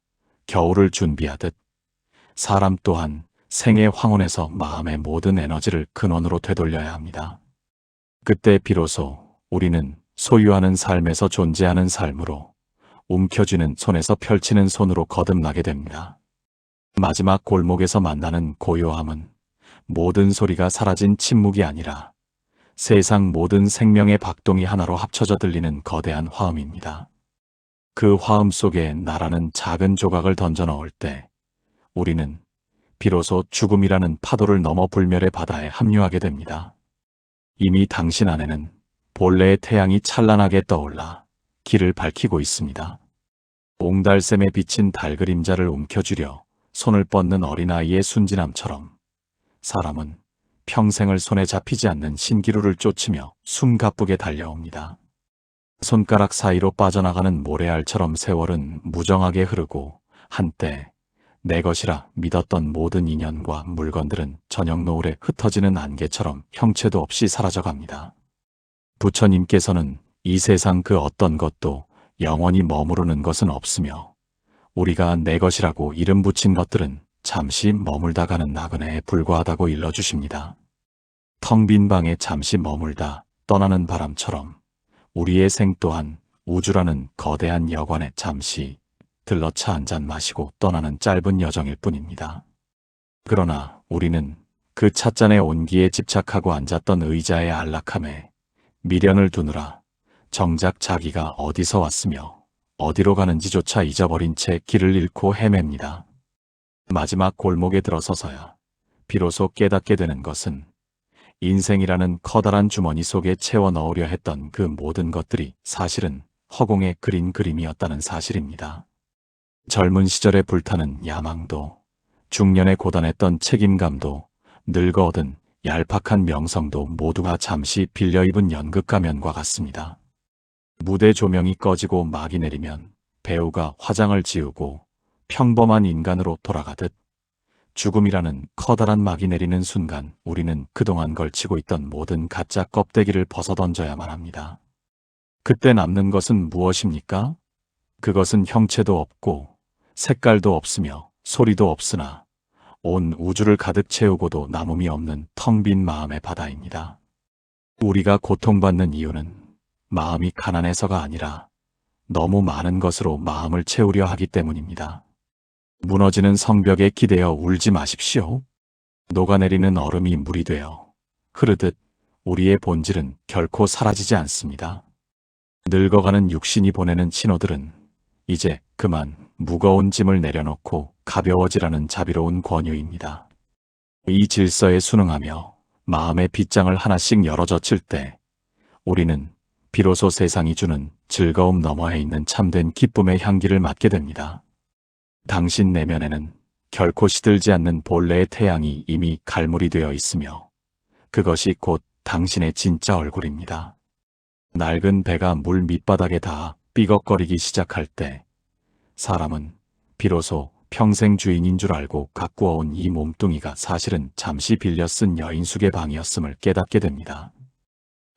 S1: 겨울을 준비하듯 사람 또한 생의 황혼에서 마음의 모든 에너지를 근원으로 되돌려야 합니다. 그때 비로소 우리는 소유하는 삶에서 존재하는 삶으로 움켜쥐는 손에서 펼치는 손으로 거듭나게 됩니다. 마지막 골목에서 만나는 고요함은 모든 소리가 사라진 침묵이 아니라 세상 모든 생명의 박동이 하나로 합쳐져 들리는 거대한 화음입니다. 그 화음 속에 나라는 작은 조각을 던져 넣을 때 우리는 비로소 죽음이라는 파도를 넘어 불멸의 바다에 합류하게 됩니다. 이미 당신 안에는 본래의 태양이 찬란하게 떠올라 길을 밝히고 있습니다. 옹달샘에 비친 달 그림자를 움켜쥐려 손을 뻗는 어린아이의 순진함처럼 사람은 평생을 손에 잡히지 않는 신기루를 쫓으며 숨가쁘게 달려옵니다. 손가락 사이로 빠져나가는 모래알처럼 세월은 무정하게 흐르고 한때 내 것이라 믿었던 모든 인연과 물건들은 저녁 노을에 흩어지는 안개처럼 형체도 없이 사라져갑니다. 부처님께서는 이 세상 그 어떤 것도 영원히 머무르는 것은 없으며 우리가 내 것이라고 이름 붙인 것들은 잠시 머물다 가는 나그네에 불과하다고 일러주십니다. 텅 빈 방에 잠시 머물다 떠나는 바람처럼 우리의 생 또한 우주라는 거대한 여관에 잠시 들러 차 한 잔 마시고 떠나는 짧은 여정일 뿐입니다. 그러나 우리는 그 찻잔의 온기에 집착하고 앉았던 의자의 안락함에 미련을 두느라 정작 자기가 어디서 왔으며 어디로 가는지조차 잊어버린 채 길을 잃고 헤맵니다. 마지막 골목에 들어서서야 비로소 깨닫게 되는 것은 인생이라는 커다란 주머니 속에 채워 넣으려 했던 그 모든 것들이 사실은 허공에 그린 그림이었다는 사실입니다. 젊은 시절에 불타는 야망도, 중년에 고단했던 책임감도, 늙어 얻은 얄팍한 명성도 모두가 잠시 빌려 입은 연극 가면과 같습니다. 무대 조명이 꺼지고 막이 내리면 배우가 화장을 지우고 평범한 인간으로 돌아가듯 죽음이라는 커다란 막이 내리는 순간 우리는 그동안 걸치고 있던 모든 가짜 껍데기를 벗어던져야만 합니다. 그때 남는 것은 무엇입니까? 그것은 형체도 없고 색깔도 없으며 소리도 없으나 온 우주를 가득 채우고도 남음이 없는 텅 빈 마음의 바다입니다. 우리가 고통받는 이유는 마음이 가난해서가 아니라 너무 많은 것으로 마음을 채우려 하기 때문입니다. 무너지는 성벽에 기대어 울지 마십시오. 녹아내리는 얼음이 물이 되어 흐르듯 우리의 본질은 결코 사라지지 않습니다. 늙어가는 육신이 보내는 신호들은 이제 그만 무거운 짐을 내려놓고 가벼워지라는 자비로운 권유입니다. 이 질서에 순응하며 마음의 빗장을 하나씩 열어젖힐 때 우리는 비로소 세상이 주는 즐거움 너머에 있는 참된 기쁨의 향기를 맡게 됩니다. 당신 내면에는 결코 시들지 않는 본래의 태양이 이미 갈무리 되어 있으며 그것이 곧 당신의 진짜 얼굴입니다. 낡은 배가 물 밑바닥에 닿아 삐걱거리기 시작할 때 사람은 비로소 평생 주인인 줄 알고 가꾸어온 이 몸뚱이가 사실은 잠시 빌려 쓴 여인숙의 방이었음을 깨닫게 됩니다.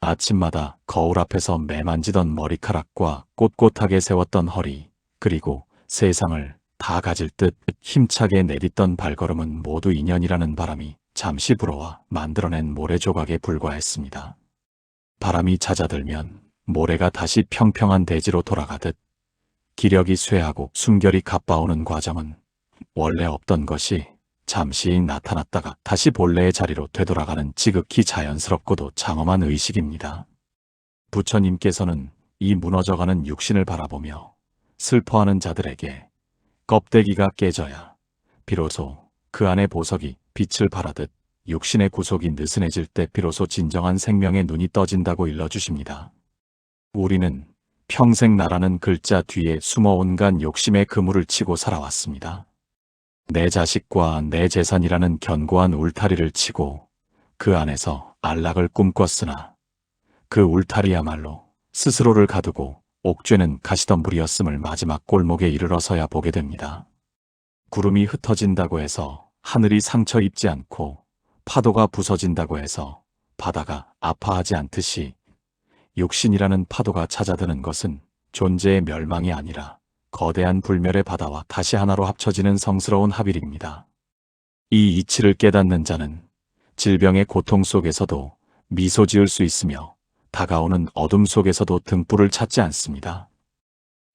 S1: 아침마다 거울 앞에서 매만지던 머리카락과 꼿꼿하게 세웠던 허리, 그리고 세상을 다 가질 듯 힘차게 내딛던 발걸음은 모두 인연이라는 바람이 잠시 불어와 만들어낸 모래조각에 불과했습니다. 바람이 잦아들면 모래가 다시 평평한 대지로 돌아가듯 기력이 쇠하고 숨결이 가빠오는 과정은 원래 없던 것이 잠시 나타났다가 다시 본래의 자리로 되돌아가는 지극히 자연스럽고도 장엄한 의식입니다. 부처님께서는 이 무너져가는 육신을 바라보며 슬퍼하는 자들에게 껍데기가 깨져야 비로소 그 안의 보석이 빛을 발하듯 육신의 구속이 느슨해질 때 비로소 진정한 생명의 눈이 떠진다고 일러주십니다. 우리는 평생 나라는 글자 뒤에 숨어 온갖 욕심의 그물을 치고 살아왔습니다. 내 자식과 내 재산이라는 견고한 울타리를 치고 그 안에서 안락을 꿈꿨으나 그 울타리야말로 스스로를 가두고 옥죄는 가시덤불이었음을 마지막 골목에 이르러서야 보게 됩니다. 구름이 흩어진다고 해서 하늘이 상처 입지 않고 파도가 부서진다고 해서 바다가 아파하지 않듯이 육신이라는 파도가 찾아드는 것은 존재의 멸망이 아니라 거대한 불멸의 바다와 다시 하나로 합쳐지는 성스러운 합일입니다. 이 이치를 깨닫는 자는 질병의 고통 속에서도 미소 지을 수 있으며 다가오는 어둠 속에서도 등불을 찾지 않습니다.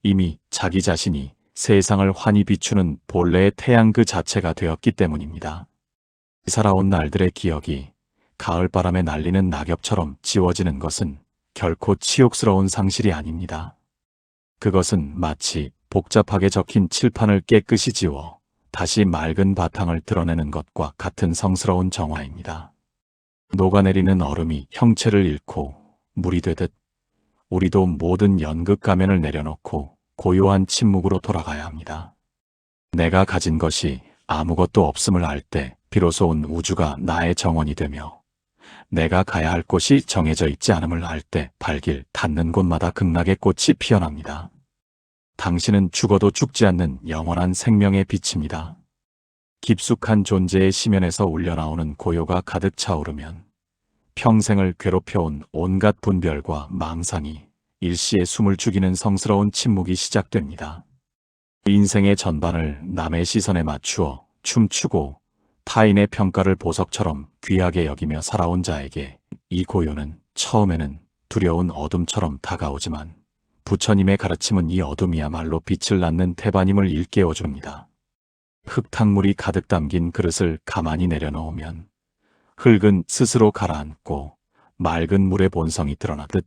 S1: 이미 자기 자신이 세상을 환히 비추는 본래의 태양 그 자체가 되었기 때문입니다. 살아온 날들의 기억이 가을바람에 날리는 낙엽처럼 지워지는 것은 결코 치욕스러운 상실이 아닙니다. 그것은 마치 복잡하게 적힌 칠판을 깨끗이 지워 다시 맑은 바탕을 드러내는 것과 같은 성스러운 정화입니다. 녹아내리는 얼음이 형체를 잃고 물이 되듯 우리도 모든 연극 가면을 내려놓고 고요한 침묵으로 돌아가야 합니다. 내가 가진 것이 아무것도 없음을 알 때 비로소 온 우주가 나의 정원이 되며, 내가 가야 할 곳이 정해져 있지 않음을 알 때 발길 닿는 곳마다 극락의 꽃이 피어납니다. 당신은 죽어도 죽지 않는 영원한 생명의 빛입니다. 깊숙한 존재의 심연에서 울려나오는 고요가 가득 차오르면 평생을 괴롭혀온 온갖 분별과 망상이 일시에 숨을 죽이는 성스러운 침묵이 시작됩니다. 인생의 전반을 남의 시선에 맞추어 춤추고 타인의 평가를 보석처럼 귀하게 여기며 살아온 자에게 이 고요는 처음에는 두려운 어둠처럼 다가오지만, 부처님의 가르침은 이 어둠이야말로 빛을 낳는 태반임을 일깨워줍니다. 흙탕물이 가득 담긴 그릇을 가만히 내려놓으면 흙은 스스로 가라앉고 맑은 물의 본성이 드러나듯,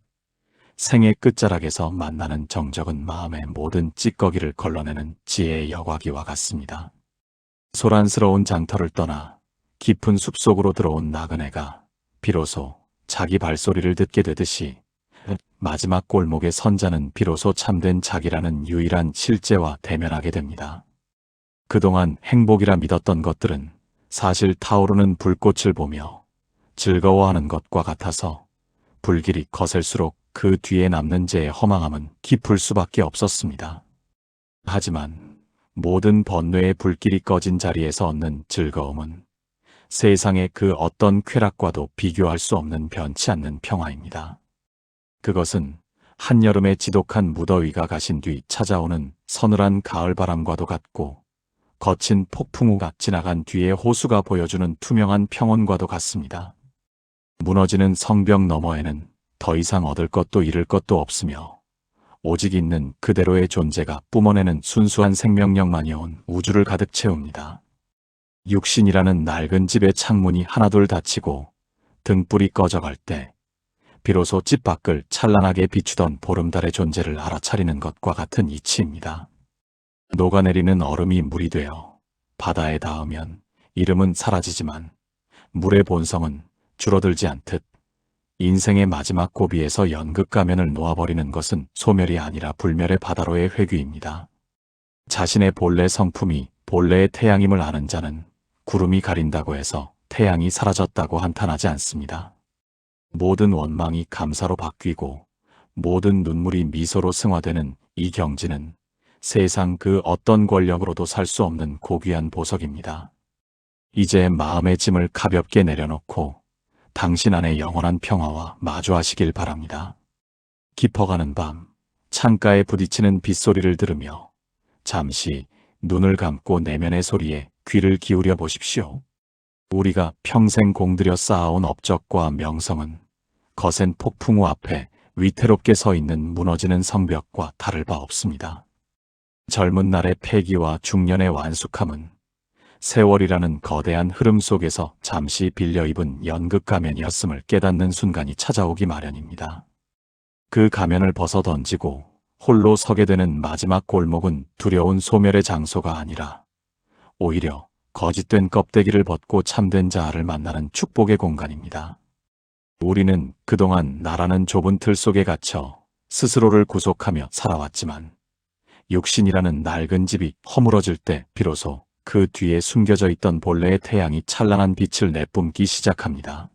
S1: 생의 끝자락에서 만나는 정적은 마음의 모든 찌꺼기를 걸러내는 지혜의 여과기와 같습니다. 소란스러운 장터를 떠나 깊은 숲속으로 들어온 나그네가 비로소 자기 발소리를 듣게 되듯이, 마지막 골목의 선자는 비로소 참된 자기라는 유일한 실제와 대면하게 됩니다. 그동안 행복이라 믿었던 것들은 사실 타오르는 불꽃을 보며 즐거워하는 것과 같아서 불길이 거셀수록 그 뒤에 남는 죄의 허망함은 깊을 수밖에 없었습니다. 하지만 모든 번뇌의 불길이 꺼진 자리에서 얻는 즐거움은 세상의 그 어떤 쾌락과도 비교할 수 없는 변치 않는 평화입니다. 그것은 한여름의 지독한 무더위가 가신 뒤 찾아오는 서늘한 가을바람과도 같고, 거친 폭풍우가 지나간 뒤에 호수가 보여주는 투명한 평원과도 같습니다. 무너지는 성벽 너머에는 더 이상 얻을 것도 잃을 것도 없으며, 오직 있는 그대로의 존재가 뿜어내는 순수한 생명력만이 온 우주를 가득 채웁니다. 육신이라는 낡은 집의 창문이 하나둘 닫히고 등불이 꺼져갈 때 비로소 집 밖을 찬란하게 비추던 보름달의 존재를 알아차리는 것과 같은 이치입니다. 녹아내리는 얼음이 물이 되어 바다에 닿으면 이름은 사라지지만 물의 본성은 줄어들지 않듯, 인생의 마지막 고비에서 연극 가면을 놓아버리는 것은 소멸이 아니라 불멸의 바다로의 회귀입니다. 자신의 본래 성품이 본래의 태양임을 아는 자는 구름이 가린다고 해서 태양이 사라졌다고 한탄하지 않습니다. 모든 원망이 감사로 바뀌고 모든 눈물이 미소로 승화되는 이 경지는 세상 그 어떤 권력으로도 살 수 없는 고귀한 보석입니다. 이제 마음의 짐을 가볍게 내려놓고 당신 안의 영원한 평화와 마주하시길 바랍니다. 깊어가는 밤, 창가에 부딪히는 빗소리를 들으며 잠시 눈을 감고 내면의 소리에 귀를 기울여 보십시오. 우리가 평생 공들여 쌓아온 업적과 명성은 거센 폭풍우 앞에 위태롭게 서 있는 무너지는 성벽과 다를 바 없습니다. 젊은 날의 패기와 중년의 완숙함은 세월이라는 거대한 흐름 속에서 잠시 빌려 입은 연극 가면이었음을 깨닫는 순간이 찾아오기 마련입니다. 그 가면을 벗어 던지고 홀로 서게 되는 마지막 골목은 두려운 소멸의 장소가 아니라 오히려 거짓된 껍데기를 벗고 참된 자아를 만나는 축복의 공간입니다. 우리는 그동안 나라는 좁은 틀 속에 갇혀 스스로를 구속하며 살아왔지만, 육신이라는 낡은 집이 허물어질 때 비로소 그 뒤에 숨겨져 있던 본래의 태양이 찬란한 빛을 내뿜기 시작합니다.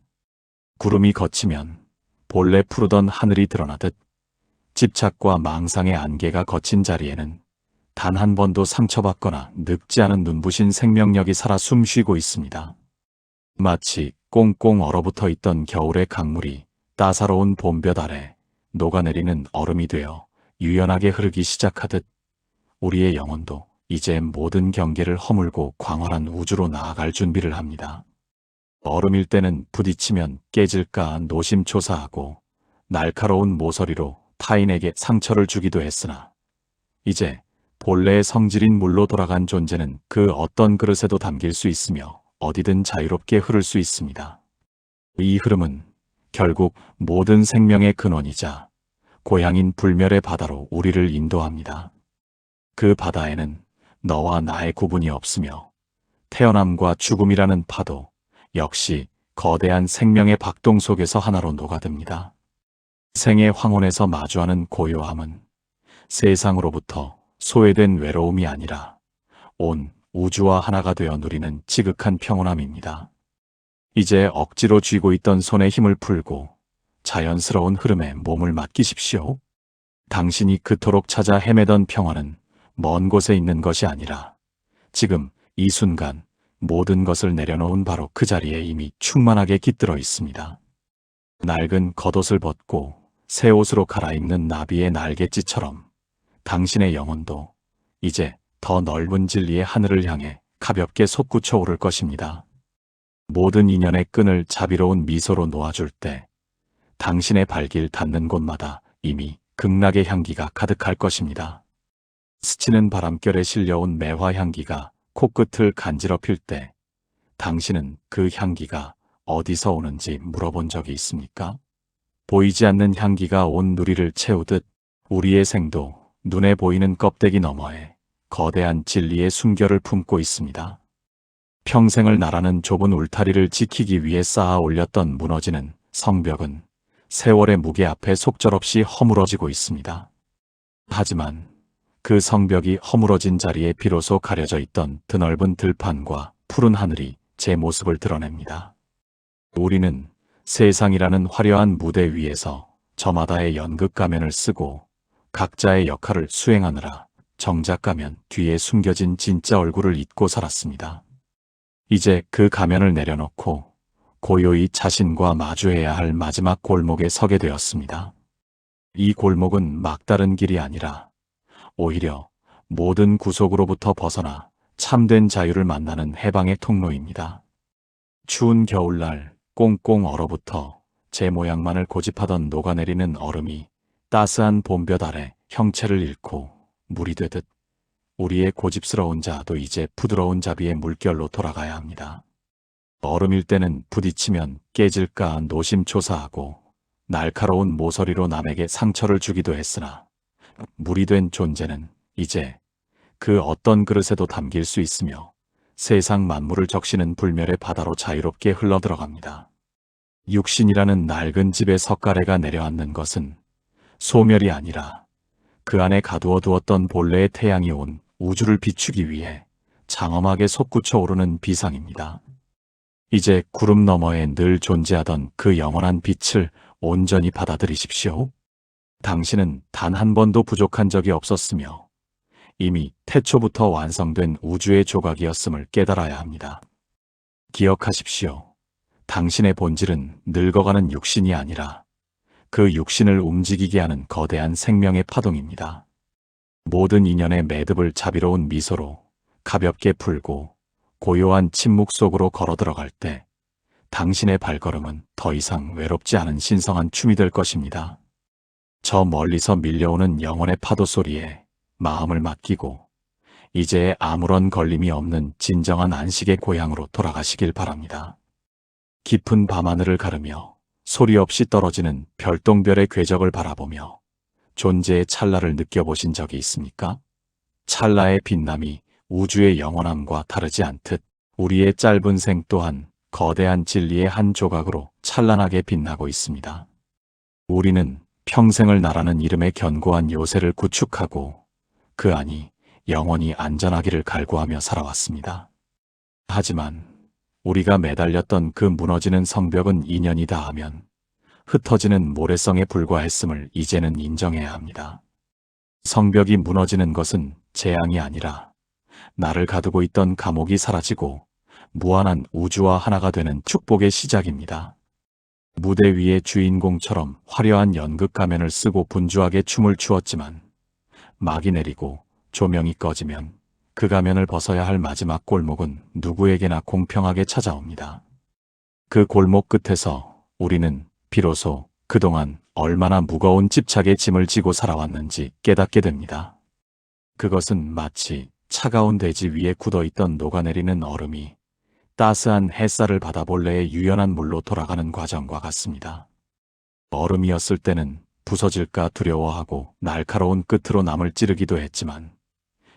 S1: 구름이 걷히면 본래 푸르던 하늘이 드러나듯, 집착과 망상의 안개가 걷힌 자리에는 단 한 번도 상처받거나 늙지 않은 눈부신 생명력이 살아 숨쉬고 있습니다. 마치 꽁꽁 얼어붙어 있던 겨울의 강물이 따사로운 봄볕 아래 녹아내리는 얼음이 되어 유연하게 흐르기 시작하듯, 우리의 영혼도 이제 모든 경계를 허물고 광활한 우주로 나아갈 준비를 합니다. 얼음일 때는 부딪히면 깨질까 노심초사하고 날카로운 모서리로 타인에게 상처를 주기도 했으나, 이제 본래의 성질인 물로 돌아간 존재는 그 어떤 그릇에도 담길 수 있으며 어디든 자유롭게 흐를 수 있습니다. 이 흐름은 결국 모든 생명의 근원이자 고향인 불멸의 바다로 우리를 인도합니다. 그 바다에는 너와 나의 구분이 없으며 태어남과 죽음이라는 파도 역시 거대한 생명의 박동 속에서 하나로 녹아듭니다. 생의 황혼에서 마주하는 고요함은 세상으로부터 소외된 외로움이 아니라 온 우주와 하나가 되어 누리는 지극한 평온함입니다. 이제 억지로 쥐고 있던 손에 힘을 풀고 자연스러운 흐름에 몸을 맡기십시오. 당신이 그토록 찾아 헤매던 평화는 먼 곳에 있는 것이 아니라 지금 이 순간 모든 것을 내려놓은 바로 그 자리에 이미 충만하게 깃들어 있습니다. 낡은 겉옷을 벗고 새 옷으로 갈아입는 나비의 날갯짓처럼 당신의 영혼도 이제 더 넓은 진리의 하늘을 향해 가볍게 솟구쳐 오를 것입니다. 모든 인연의 끈을 자비로운 미소로 놓아줄 때 당신의 발길 닿는 곳마다 이미 극락의 향기가 가득할 것입니다. 스치는 바람결에 실려온 매화 향기가 코끝을 간지럽힐 때 당신은 그 향기가 어디서 오는지 물어본 적이 있습니까? 보이지 않는 향기가 온 누리를 채우듯 우리의 생도 눈에 보이는 껍데기 너머에 거대한 진리의 숨결을 품고 있습니다. 평생을 나라는 좁은 울타리를 지키기 위해 쌓아 올렸던 무너지는 성벽은 세월의 무게 앞에 속절없이 허물어지고 있습니다. 하지만 그 성벽이 허물어진 자리에 비로소 가려져 있던 드넓은 들판과 푸른 하늘이 제 모습을 드러냅니다. 우리는 세상이라는 화려한 무대 위에서 저마다의 연극 가면을 쓰고 각자의 역할을 수행하느라 정작 가면 뒤에 숨겨진 진짜 얼굴을 잊고 살았습니다. 이제 그 가면을 내려놓고 고요히 자신과 마주해야 할 마지막 골목에 서게 되었습니다. 이 골목은 막다른 길이 아니라 오히려 모든 구속으로부터 벗어나 참된 자유를 만나는 해방의 통로입니다. 추운 겨울날 꽁꽁 얼어붙어 제 모양만을 고집하던 녹아내리는 얼음이 따스한 봄볕 아래 형체를 잃고 물이 되듯 우리의 고집스러운 자도 이제 부드러운 자비의 물결로 돌아가야 합니다. 얼음일 때는 부딪히면 깨질까 노심초사하고 날카로운 모서리로 남에게 상처를 주기도 했으나 물이 된 존재는 이제 그 어떤 그릇에도 담길 수 있으며 세상 만물을 적시는 불멸의 바다로 자유롭게 흘러들어갑니다. 육신이라는 낡은 집에 석가래가 내려앉는 것은 소멸이 아니라 그 안에 가두어 두었던 본래의 태양이 온 우주를 비추기 위해 장엄하게 솟구쳐 오르는 비상입니다. 이제 구름 너머에 늘 존재하던 그 영원한 빛을 온전히 받아들이십시오. 당신은 단 한 번도 부족한 적이 없었으며 이미 태초부터 완성된 우주의 조각이었음을 깨달아야 합니다. 기억하십시오. 당신의 본질은 늙어가는 육신이 아니라 그 육신을 움직이게 하는 거대한 생명의 파동입니다. 모든 인연의 매듭을 자비로운 미소로 가볍게 풀고 고요한 침묵 속으로 걸어 들어갈 때 당신의 발걸음은 더 이상 외롭지 않은 신성한 춤이 될 것입니다. 저 멀리서 밀려오는 영혼의 파도 소리에 마음을 맡기고 이제 아무런 걸림이 없는 진정한 안식의 고향으로 돌아가시길 바랍니다. 깊은 밤하늘을 가르며 소리 없이 떨어지는 별똥별의 궤적을 바라보며 존재의 찰나를 느껴보신 적이 있습니까? 찰나의 빛남이 우주의 영원함과 다르지 않듯 우리의 짧은 생 또한 거대한 진리의 한 조각으로 찬란하게 빛나고 있습니다. 우리는 평생을 나라는 이름의 견고한 요새를 구축하고 그 안이 영원히 안전하기를 갈구하며 살아왔습니다. 하지만 우리가 매달렸던 그 무너지는 성벽은 인연이다 하면 흩어지는 모래성에 불과했음을 이제는 인정해야 합니다. 성벽이 무너지는 것은 재앙이 아니라 나를 가두고 있던 감옥이 사라지고 무한한 우주와 하나가 되는 축복의 시작입니다. 무대 위의 주인공처럼 화려한 연극 가면을 쓰고 분주하게 춤을 추었지만 막이 내리고 조명이 꺼지면 그 가면을 벗어야 할 마지막 골목은 누구에게나 공평하게 찾아옵니다. 그 골목 끝에서 우리는 비로소 그동안 얼마나 무거운 집착의 짐을 지고 살아왔는지 깨닫게 됩니다. 그것은 마치 차가운 대지 위에 굳어있던 녹아내리는 얼음이 따스한 햇살을 받아 본래의 유연한 물로 돌아가는 과정과 같습니다. 얼음이었을 때는 부서질까 두려워하고 날카로운 끝으로 남을 찌르기도 했지만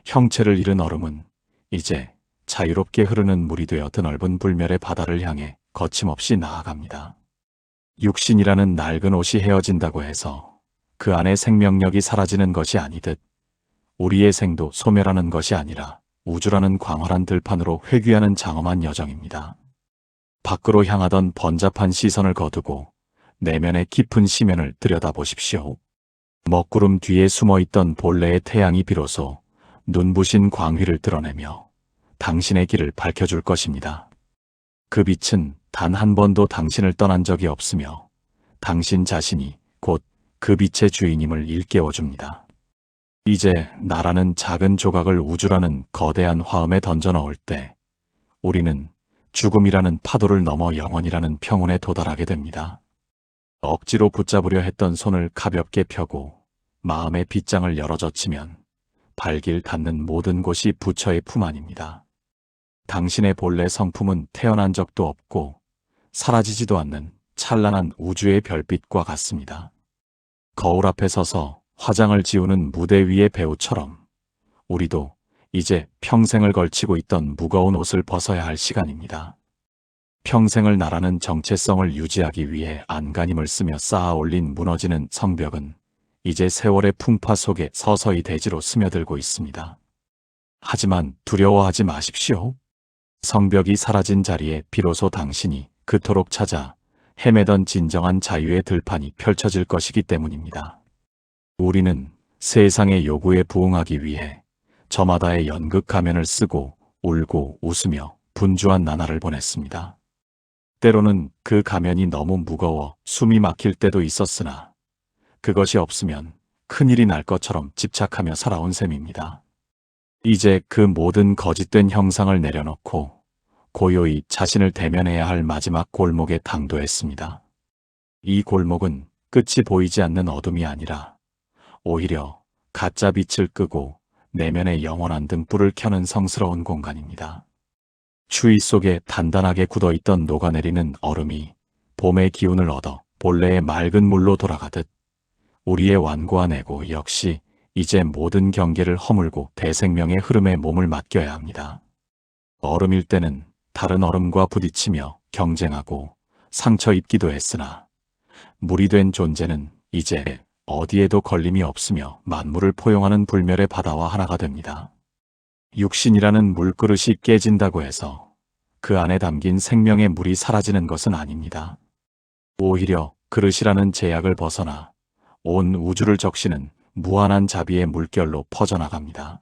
S1: 형체를 잃은 얼음은 이제 자유롭게 흐르는 물이 되어 드넓은 불멸의 바다를 향해 거침없이 나아갑니다. 육신이라는 낡은 옷이 헤어진다고 해서 그 안에 생명력이 사라지는 것이 아니듯 우리의 생도 소멸하는 것이 아니라 우주라는 광활한 들판으로 회귀하는 장엄한 여정입니다. 밖으로 향하던 번잡한 시선을 거두고 내면의 깊은 시면을 들여다보십시오. 먹구름 뒤에 숨어있던 본래의 태양이 비로소 눈부신 광휘를 드러내며 당신의 길을 밝혀줄 것입니다. 그 빛은 단 한 번도 당신을 떠난 적이 없으며 당신 자신이 곧 그 빛의 주인임을 일깨워줍니다. 이제 나라는 작은 조각을 우주라는 거대한 화음에 던져 넣을 때 우리는 죽음이라는 파도를 넘어 영원이라는 평온에 도달하게 됩니다. 억지로 붙잡으려 했던 손을 가볍게 펴고 마음의 빗장을 열어젖히면 발길 닿는 모든 곳이 부처의 품 안입니다. 당신의 본래 성품은 태어난 적도 없고 사라지지도 않는 찬란한 우주의 별빛과 같습니다. 거울 앞에 서서 화장을 지우는 무대 위의 배우처럼 우리도 이제 평생을 걸치고 있던 무거운 옷을 벗어야 할 시간입니다. 평생을 나라는 정체성을 유지하기 위해 안간힘을 쓰며 쌓아 올린 무너지는 성벽은 이제 세월의 풍파 속에 서서히 대지로 스며들고 있습니다. 하지만 두려워하지 마십시오. 성벽이 사라진 자리에 비로소 당신이 그토록 찾아 헤매던 진정한 자유의 들판이 펼쳐질 것이기 때문입니다. 우리는 세상의 요구에 부응하기 위해 저마다의 연극 가면을 쓰고 울고 웃으며 분주한 나날을 보냈습니다. 때로는 그 가면이 너무 무거워 숨이 막힐 때도 있었으나 그것이 없으면 큰일이 날 것처럼 집착하며 살아온 셈입니다. 이제 그 모든 거짓된 형상을 내려놓고 고요히 자신을 대면해야 할 마지막 골목에 당도했습니다. 이 골목은 끝이 보이지 않는 어둠이 아니라 오히려 가짜 빛을 끄고 내면의 영원한 등불을 켜는 성스러운 공간입니다. 추위 속에 단단하게 굳어있던 녹아내리는 얼음이 봄의 기운을 얻어 본래의 맑은 물로 돌아가듯 우리의 완고한 에고 역시 이제 모든 경계를 허물고 대생명의 흐름에 몸을 맡겨야 합니다. 얼음일 때는 다른 얼음과 부딪히며 경쟁하고 상처 입기도 했으나 물이 된 존재는 이제 어디에도 걸림이 없으며 만물을 포용하는 불멸의 바다와 하나가 됩니다. 육신이라는 물그릇이 깨진다고 해서 그 안에 담긴 생명의 물이 사라지는 것은 아닙니다. 오히려 그릇이라는 제약을 벗어나 온 우주를 적시는 무한한 자비의 물결로 퍼져나갑니다.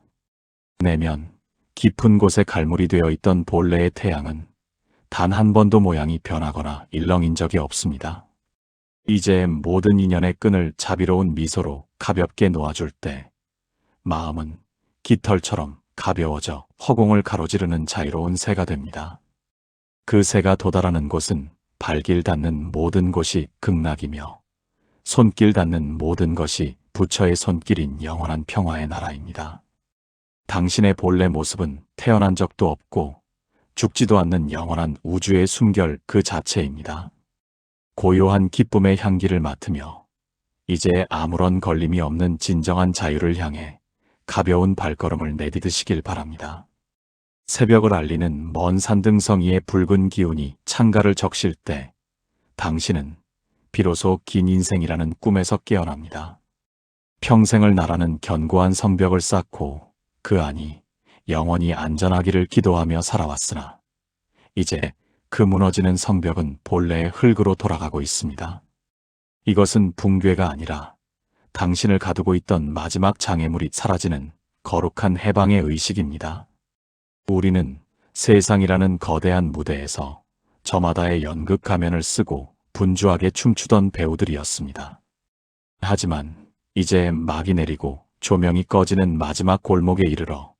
S1: 내면 깊은 곳에 갈무리 되어 있던 본래의 태양은 단 한 번도 모양이 변하거나 일렁인 적이 없습니다. 이제 모든 인연의 끈을 자비로운 미소로 가볍게 놓아줄 때 마음은 깃털처럼 가벼워져 허공을 가로지르는 자유로운 새가 됩니다. 그 새가 도달하는 곳은 발길 닿는 모든 곳이 극락이며 손길 닿는 모든 것이 부처의 손길인 영원한 평화의 나라입니다. 당신의 본래 모습은 태어난 적도 없고 죽지도 않는 영원한 우주의 숨결 그 자체입니다. 고요한 기쁨의 향기를 맡으며 이제 아무런 걸림이 없는 진정한 자유를 향해 가벼운 발걸음을 내디디시길 바랍니다. 새벽을 알리는 먼 산등성 위의 붉은 기운이 창가를 적실 때 당신은 비로소 긴 인생이라는 꿈에서 깨어납니다. 평생을 나라는 견고한 성벽을 쌓고 그 안이 영원히 안전하기를 기도하며 살아왔으나 이제 그 무너지는 성벽은 본래의 흙으로 돌아가고 있습니다. 이것은 붕괴가 아니라 당신을 가두고 있던 마지막 장애물이 사라지는 거룩한 해방의 의식입니다. 우리는 세상이라는 거대한 무대에서 저마다의 연극 가면을 쓰고 분주하게 춤추던 배우들이었습니다. 하지만 이제 막이 내리고 조명이 꺼지는 마지막 골목에 이르러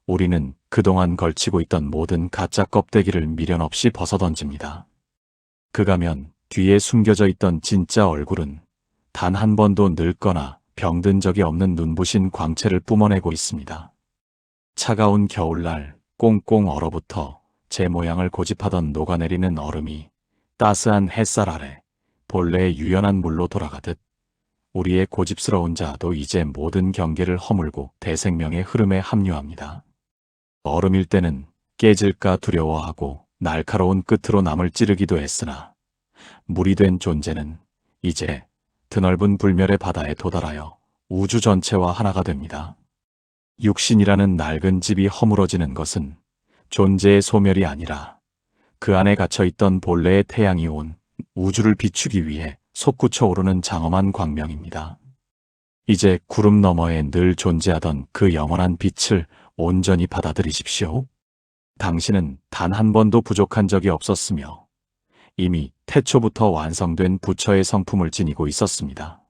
S1: 우리는 그동안 걸치고 있던 모든 가짜 껍데기를 미련 없이 벗어던집니다. 그 가면 뒤에 숨겨져 있던 진짜 얼굴은 단 한 번도 늙거나 병든 적이 없는 눈부신 광채를 뿜어내고 있습니다. 차가운 겨울날 꽁꽁 얼어붙어 제 모양을 고집하던 녹아내리는 얼음이 따스한 햇살 아래 본래의 유연한 물로 돌아가듯 우리의 고집스러운 자도 이제 모든 경계를 허물고 대생명의 흐름에 합류합니다. 얼음일 때는 깨질까 두려워하고 날카로운 끝으로 남을 찌르기도 했으나 물이 된 존재는 이제 드넓은 불멸의 바다에 도달하여 우주 전체와 하나가 됩니다. 육신이라는 낡은 집이 허물어지는 것은 존재의 소멸이 아니라 그 안에 갇혀있던 본래의 태양이 온 우주를 비추기 위해 솟구쳐 오르는 장엄한 광명입니다. 이제 구름 너머에 늘 존재하던 그 영원한 빛을 온전히 받아들이십시오. 당신은 단 한 번도 부족한 적이 없었으며 이미 태초부터 완성된 부처의 성품을 지니고 있었습니다.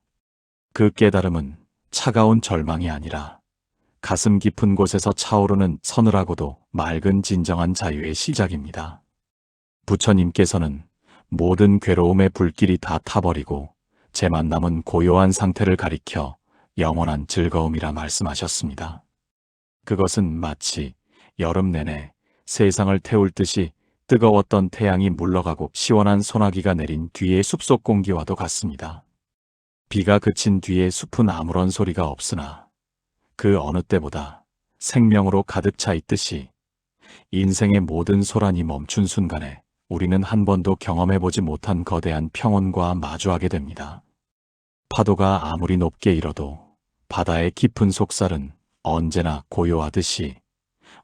S1: 그 깨달음은 차가운 절망이 아니라 가슴 깊은 곳에서 차오르는 서늘하고도 맑은 진정한 자유의 시작입니다. 부처님께서는 모든 괴로움의 불길이 다 타버리고 재만 남은 고요한 상태를 가리켜 영원한 즐거움이라 말씀하셨습니다. 그것은 마치 여름 내내 세상을 태울 듯이 뜨거웠던 태양이 물러가고 시원한 소나기가 내린 뒤의 숲속 공기와도 같습니다. 비가 그친 뒤에 숲은 아무런 소리가 없으나 그 어느 때보다 생명으로 가득 차 있듯이 인생의 모든 소란이 멈춘 순간에 우리는 한 번도 경험해보지 못한 거대한 평온과 마주하게 됩니다. 파도가 아무리 높게 일어도 바다의 깊은 속살은 언제나 고요하듯이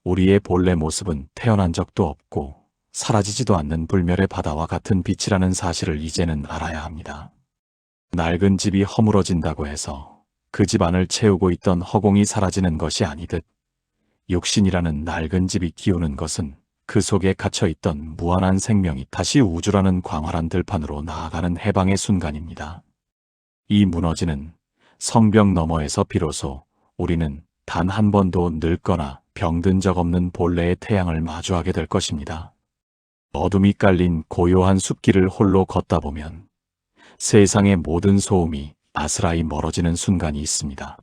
S1: 우리의 본래 모습은 태어난 적도 없고 사라지지도 않는 불멸의 바다와 같은 빛이라는 사실을 이제는 알아야 합니다. 낡은 집이 허물어진다고 해서 그 집 안을 채우고 있던 허공이 사라지는 것이 아니듯 육신이라는 낡은 집이 기우는 것은 그 속에 갇혀있던 무한한 생명이 다시 우주라는 광활한 들판으로 나아가는 해방의 순간입니다. 이 무너지는 성벽 너머에서 비로소 우리는 단 한 번도 늙거나 병든 적 없는 본래의 태양을 마주하게 될 것입니다. 어둠이 깔린 고요한 숲길을 홀로 걷다 보면 세상의 모든 소음이 아스라이 멀어지는 순간이 있습니다.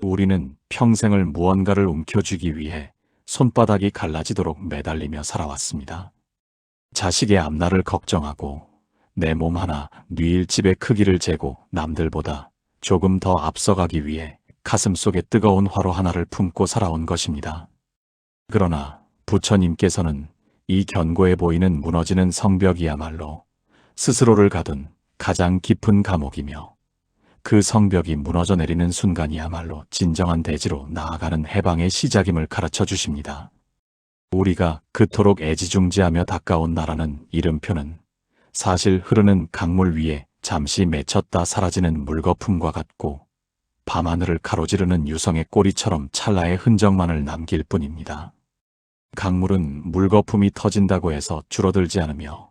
S1: 우리는 평생을 무언가를 움켜쥐기 위해 손바닥이 갈라지도록 매달리며 살아왔습니다. 자식의 앞날을 걱정하고 내 몸 하나 뉘일 집의 크기를 재고 남들보다 조금 더 앞서가기 위해 가슴 속에 뜨거운 화로 하나를 품고 살아온 것입니다. 그러나 부처님께서는 이 견고해 보이는 무너지는 성벽이야말로 스스로를 가둔 가장 깊은 감옥이며 그 성벽이 무너져 내리는 순간이야말로 진정한 대지로 나아가는 해방의 시작임을 가르쳐 주십니다. 우리가 그토록 애지중지하며 닦아온 나라는 이름표는 사실 흐르는 강물 위에 잠시 맺혔다 사라지는 물거품과 같고 밤하늘을 가로지르는 유성의 꼬리처럼 찰나의 흔적만을 남길 뿐입니다. 강물은 물거품이 터진다고 해서 줄어들지 않으며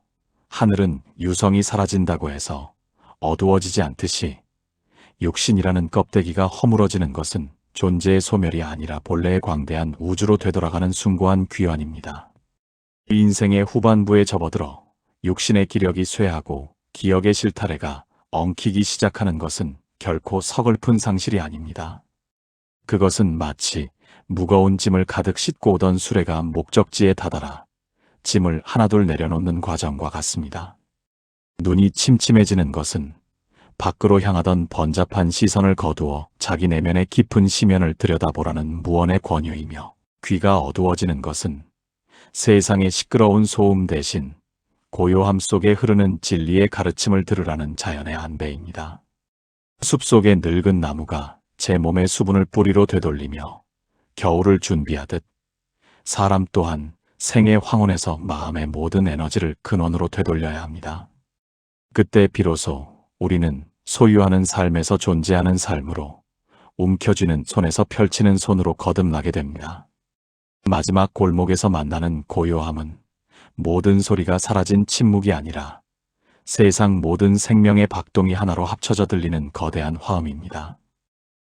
S1: 하늘은 유성이 사라진다고 해서 어두워지지 않듯이 육신이라는 껍데기가 허물어지는 것은 존재의 소멸이 아니라 본래의 광대한 우주로 되돌아가는 숭고한 귀환입니다. 인생의 후반부에 접어들어 육신의 기력이 쇠하고 기억의 실타래가 엉키기 시작하는 것은 결코 서글픈 상실이 아닙니다. 그것은 마치 무거운 짐을 가득 싣고 오던 수레가 목적지에 다다라 짐을 하나둘 내려놓는 과정과 같습니다. 눈이 침침해지는 것은 밖으로 향하던 번잡한 시선을 거두어 자기 내면의 깊은 심연을 들여다보라는 무언의 권유이며 귀가 어두워지는 것은 세상의 시끄러운 소음 대신 고요함 속에 흐르는 진리의 가르침을 들으라는 자연의 안배입니다. 숲속의 늙은 나무가 제 몸의 수분을 뿌리로 되돌리며 겨울을 준비하듯 사람 또한 생의 황혼에서 마음의 모든 에너지를 근원으로 되돌려야 합니다. 그때 비로소 우리는 소유하는 삶에서 존재하는 삶으로 움켜쥐는 손에서 펼치는 손으로 거듭나게 됩니다. 마지막 골목에서 만나는 고요함은 모든 소리가 사라진 침묵이 아니라 세상 모든 생명의 박동이 하나로 합쳐져 들리는 거대한 화음입니다.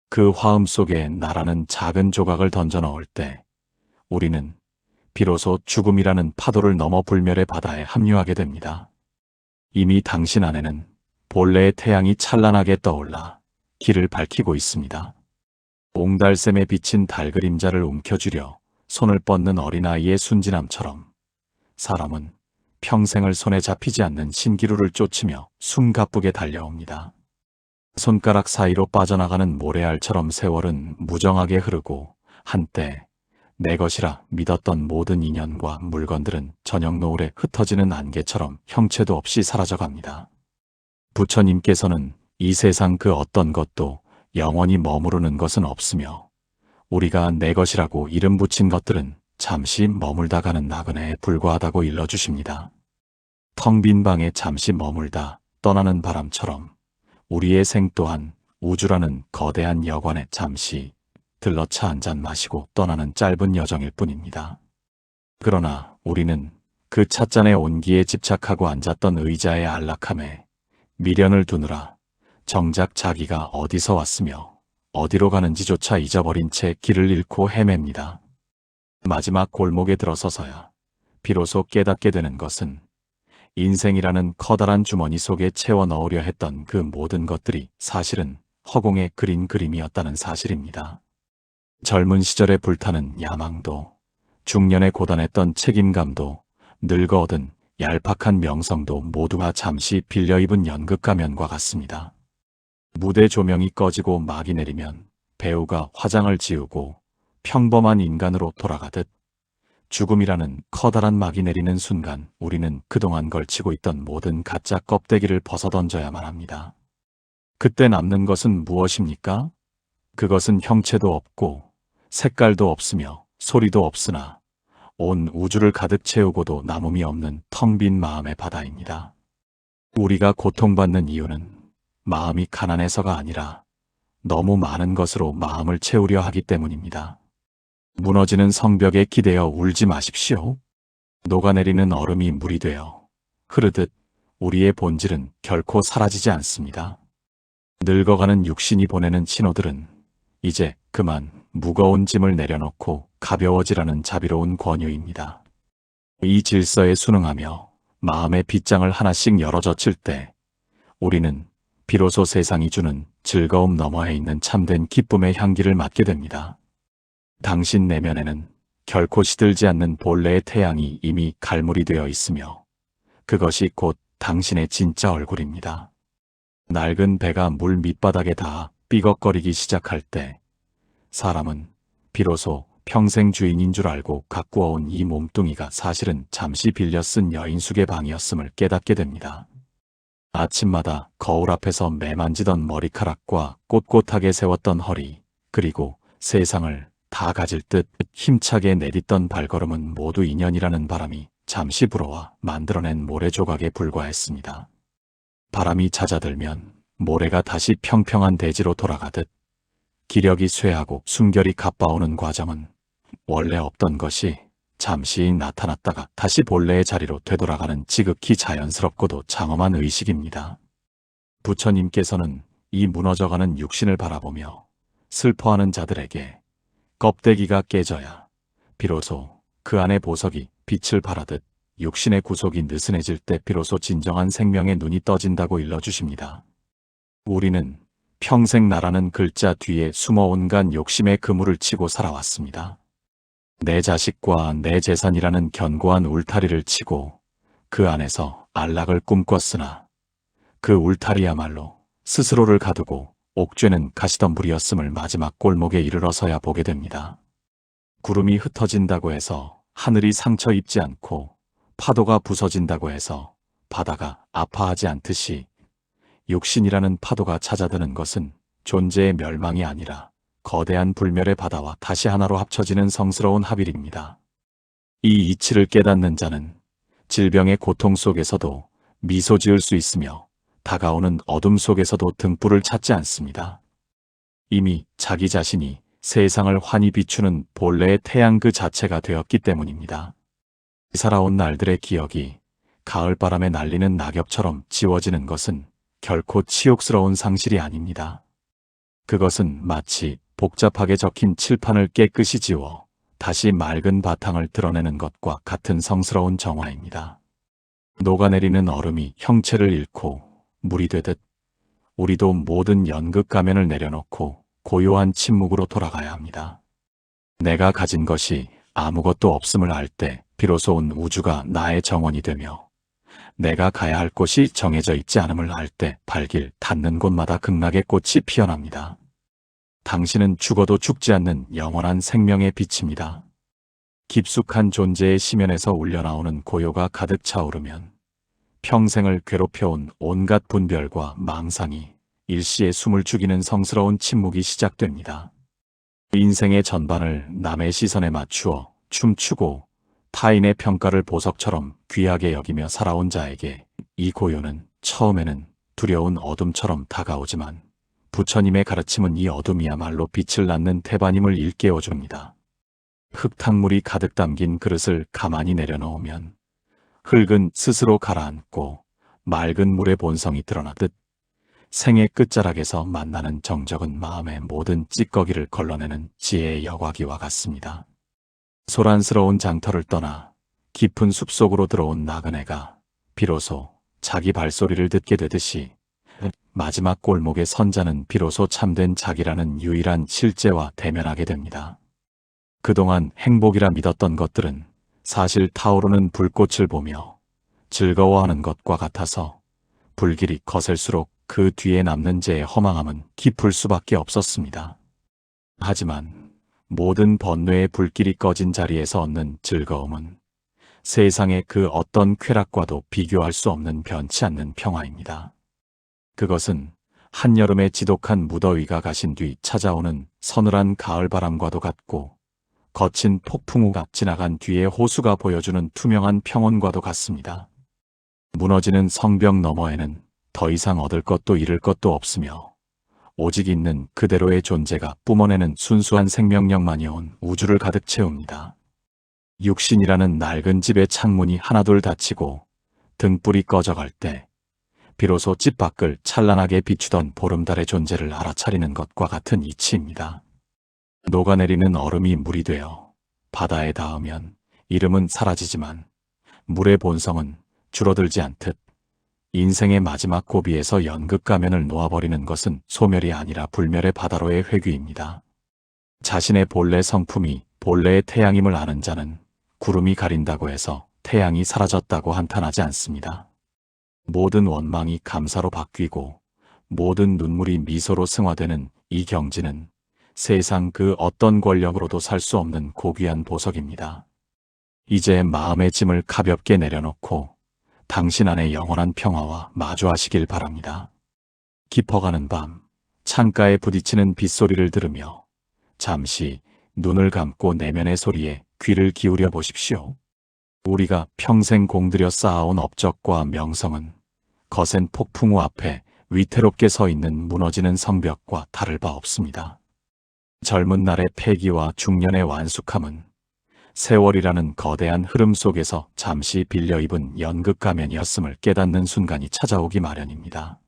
S1: 그 화음 속에 나라는 작은 조각을 던져 넣을 때 우리는 비로소 죽음이라는 파도를 넘어 불멸의 바다에 합류하게 됩니다. 이미 당신 안에는 본래의 태양이 찬란하게 떠올라 길을 밝히고 있습니다. 옹달샘에 비친 달 그림자를 움켜쥐려 손을 뻗는 어린아이의 순진함처럼 사람은 평생을 손에 잡히지 않는 신기루를 쫓으며 숨가쁘게 달려옵니다. 손가락 사이로 빠져나가는 모래알처럼 세월은 무정하게 흐르고 한때 내 것이라 믿었던 모든 인연과 물건들은 저녁 노을에 흩어지는 안개처럼 형체도 없이 사라져갑니다. 부처님께서는 이 세상 그 어떤 것도 영원히 머무르는 것은 없으며 우리가 내 것이라고 이름 붙인 것들은 잠시 머물다 가는 나그네에 불과하다고 일러주십니다. 텅 빈 방에 잠시 머물다 떠나는 바람처럼 우리의 생 또한 우주라는 거대한 여관에 잠시 들러 차 한 잔 마시고 떠나는 짧은 여정일 뿐입니다. 그러나 우리는 그 찻잔의 온기에 집착하고 앉았던 의자의 안락함에 미련을 두느라 정작 자기가 어디서 왔으며 어디로 가는지조차 잊어버린 채 길을 잃고 헤맵니다. 마지막 골목에 들어서서야 비로소 깨닫게 되는 것은 인생이라는 커다란 주머니 속에 채워 넣으려 했던 그 모든 것들이 사실은 허공에 그린 그림이었다는 사실입니다. 젊은 시절에 불타는 야망도, 중년에 고단했던 책임감도, 늙어 얻은 얄팍한 명성도 모두가 잠시 빌려 입은 연극 가면과 같습니다. 무대 조명이 꺼지고 막이 내리면 배우가 화장을 지우고 평범한 인간으로 돌아가듯 죽음이라는 커다란 막이 내리는 순간 우리는 그동안 걸치고 있던 모든 가짜 껍데기를 벗어던져야만 합니다. 그때 남는 것은 무엇입니까? 그것은 형체도 없고 색깔도 없으며 소리도 없으나 온 우주를 가득 채우고도 남음이 없는 텅 빈 마음의 바다입니다. 우리가 고통받는 이유는 마음이 가난해서가 아니라 너무 많은 것으로 마음을 채우려 하기 때문입니다. 무너지는 성벽에 기대어 울지 마십시오. 녹아내리는 얼음이 물이 되어 흐르듯 우리의 본질은 결코 사라지지 않습니다. 늙어가는 육신이 보내는 신호들은 이제 그만 무거운 짐을 내려놓고 가벼워지라는 자비로운 권유입니다. 이 질서에 순응하며 마음의 빗장을 하나씩 열어젖힐 때 우리는 비로소 세상이 주는 즐거움 너머에 있는 참된 기쁨의 향기를 맡게 됩니다. 당신 내면에는 결코 시들지 않는 본래의 태양이 이미 갈무리 되어 있으며 그것이 곧 당신의 진짜 얼굴입니다. 낡은 배가 물 밑바닥에 닿아 삐걱거리기 시작할 때 사람은 비로소 평생 주인인 줄 알고 가꾸어온 이 몸뚱이가 사실은 잠시 빌려 쓴 여인숙의 방이었음을 깨닫게 됩니다. 아침마다 거울 앞에서 매만지던 머리카락과 꼿꼿하게 세웠던 허리, 그리고 세상을 다 가질 듯 힘차게 내딛던 발걸음은 모두 인연이라는 바람이 잠시 불어와 만들어낸 모래 조각에 불과했습니다. 바람이 잦아들면 모래가 다시 평평한 대지로 돌아가듯 기력이 쇠하고 숨결이 가빠오는 과정은 원래 없던 것이 잠시 나타났다가 다시 본래의 자리로 되돌아가는 지극히 자연스럽고도 장엄한 의식입니다. 부처님께서는 이 무너져가는 육신을 바라보며 슬퍼하는 자들에게 껍데기가 깨져야 비로소 그 안의 보석이 빛을 발하듯 육신의 구속이 느슨해질 때 비로소 진정한 생명의 눈이 떠진다고 일러주십니다. 우리는 평생 나라는 글자 뒤에 숨어 온갖 욕심의 그물을 치고 살아왔습니다. 내 자식과 내 재산이라는 견고한 울타리를 치고 그 안에서 안락을 꿈꿨으나 그 울타리야말로 스스로를 가두고 옥죄는 가시덤불이었음을 마지막 골목에 이르러서야 보게 됩니다. 구름이 흩어진다고 해서 하늘이 상처 입지 않고 파도가 부서진다고 해서 바다가 아파하지 않듯이 육신이라는 파도가 찾아드는 것은 존재의 멸망이 아니라 거대한 불멸의 바다와 다시 하나로 합쳐지는 성스러운 합일입니다. 이 이치를 깨닫는 자는 질병의 고통 속에서도 미소 지을 수 있으며 다가오는 어둠 속에서도 등불을 찾지 않습니다. 이미 자기 자신이 세상을 환히 비추는 본래의 태양 그 자체가 되었기 때문입니다. 살아온 날들의 기억이 가을바람에 날리는 낙엽처럼 지워지는 것은 결코 치욕스러운 상실이 아닙니다. 그것은 마치 복잡하게 적힌 칠판을 깨끗이 지워 다시 맑은 바탕을 드러내는 것과 같은 성스러운 정화입니다. 녹아내리는 얼음이 형체를 잃고 물이 되듯 우리도 모든 연극 가면을 내려놓고 고요한 침묵으로 돌아가야 합니다. 내가 가진 것이 아무것도 없음을 알 때 비로소 온 우주가 나의 정원이 되며 내가 가야 할 곳이 정해져 있지 않음을 알 때 발길 닿는 곳마다 극락의 꽃이 피어납니다. 당신은 죽어도 죽지 않는 영원한 생명의 빛입니다. 깊숙한 존재의 심연에서 울려나오는 고요가 가득 차오르면 평생을 괴롭혀온 온갖 분별과 망상이 일시에 숨을 죽이는 성스러운 침묵이 시작됩니다. 인생의 전반을 남의 시선에 맞추어 춤추고 타인의 평가를 보석처럼 귀하게 여기며 살아온 자에게 이 고요는 처음에는 두려운 어둠처럼 다가오지만 부처님의 가르침은 이 어둠이야말로 빛을 낳는 태반임을 일깨워줍니다. 흙탕물이 가득 담긴 그릇을 가만히 내려놓으면 흙은 스스로 가라앉고 맑은 물의 본성이 드러나듯 생의 끝자락에서 만나는 정적은 마음의 모든 찌꺼기를 걸러내는 지혜의 여과기와 같습니다. 소란스러운 장터를 떠나 깊은 숲속으로 들어온 나그네가 비로소 자기 발소리를 듣게 되듯이 마지막 골목의 선자는 비로소 참된 자기라는 유일한 실제와 대면하게 됩니다. 그동안 행복이라 믿었던 것들은 사실 타오르는 불꽃을 보며 즐거워하는 것과 같아서 불길이 거셀수록 그 뒤에 남는 죄의 허망함은 깊을 수밖에 없었습니다. 하지만 모든 번뇌의 불길이 꺼진 자리에서 얻는 즐거움은 세상의 그 어떤 쾌락과도 비교할 수 없는 변치 않는 평화입니다. 그것은 한여름의 지독한 무더위가 가신 뒤 찾아오는 서늘한 가을바람과도 같고 거친 폭풍우가 지나간 뒤에 호수가 보여주는 투명한 평온과도 같습니다. 무너지는 성벽 너머에는 더 이상 얻을 것도 잃을 것도 없으며 오직 있는 그대로의 존재가 뿜어내는 순수한 생명력만이 온 우주를 가득 채웁니다. 육신이라는 낡은 집의 창문이 하나둘 닫히고 등불이 꺼져갈 때 비로소 집 밖을 찬란하게 비추던 보름달의 존재를 알아차리는 것과 같은 이치입니다. 녹아내리는 얼음이 물이 되어 바다에 닿으면 이름은 사라지지만 물의 본성은 줄어들지 않듯 인생의 마지막 고비에서 연극 가면을 놓아버리는 것은 소멸이 아니라 불멸의 바다로의 회귀입니다. 자신의 본래 성품이 본래의 태양임을 아는 자는 구름이 가린다고 해서 태양이 사라졌다고 한탄하지 않습니다. 모든 원망이 감사로 바뀌고 모든 눈물이 미소로 승화되는 이 경지는 세상 그 어떤 권력으로도 살 수 없는 고귀한 보석입니다. 이제 마음의 짐을 가볍게 내려놓고 당신 안의 영원한 평화와 마주하시길 바랍니다. 깊어가는 밤, 창가에 부딪히는 빗소리를 들으며 잠시 눈을 감고 내면의 소리에 귀를 기울여 보십시오. 우리가 평생 공들여 쌓아온 업적과 명성은 거센 폭풍우 앞에 위태롭게 서 있는 무너지는 성벽과 다를 바 없습니다. 젊은 날의 패기와 중년의 완숙함은 세월이라는 거대한 흐름 속에서 잠시 빌려 입은 연극 가면이었음을 깨닫는 순간이 찾아오기 마련입니다.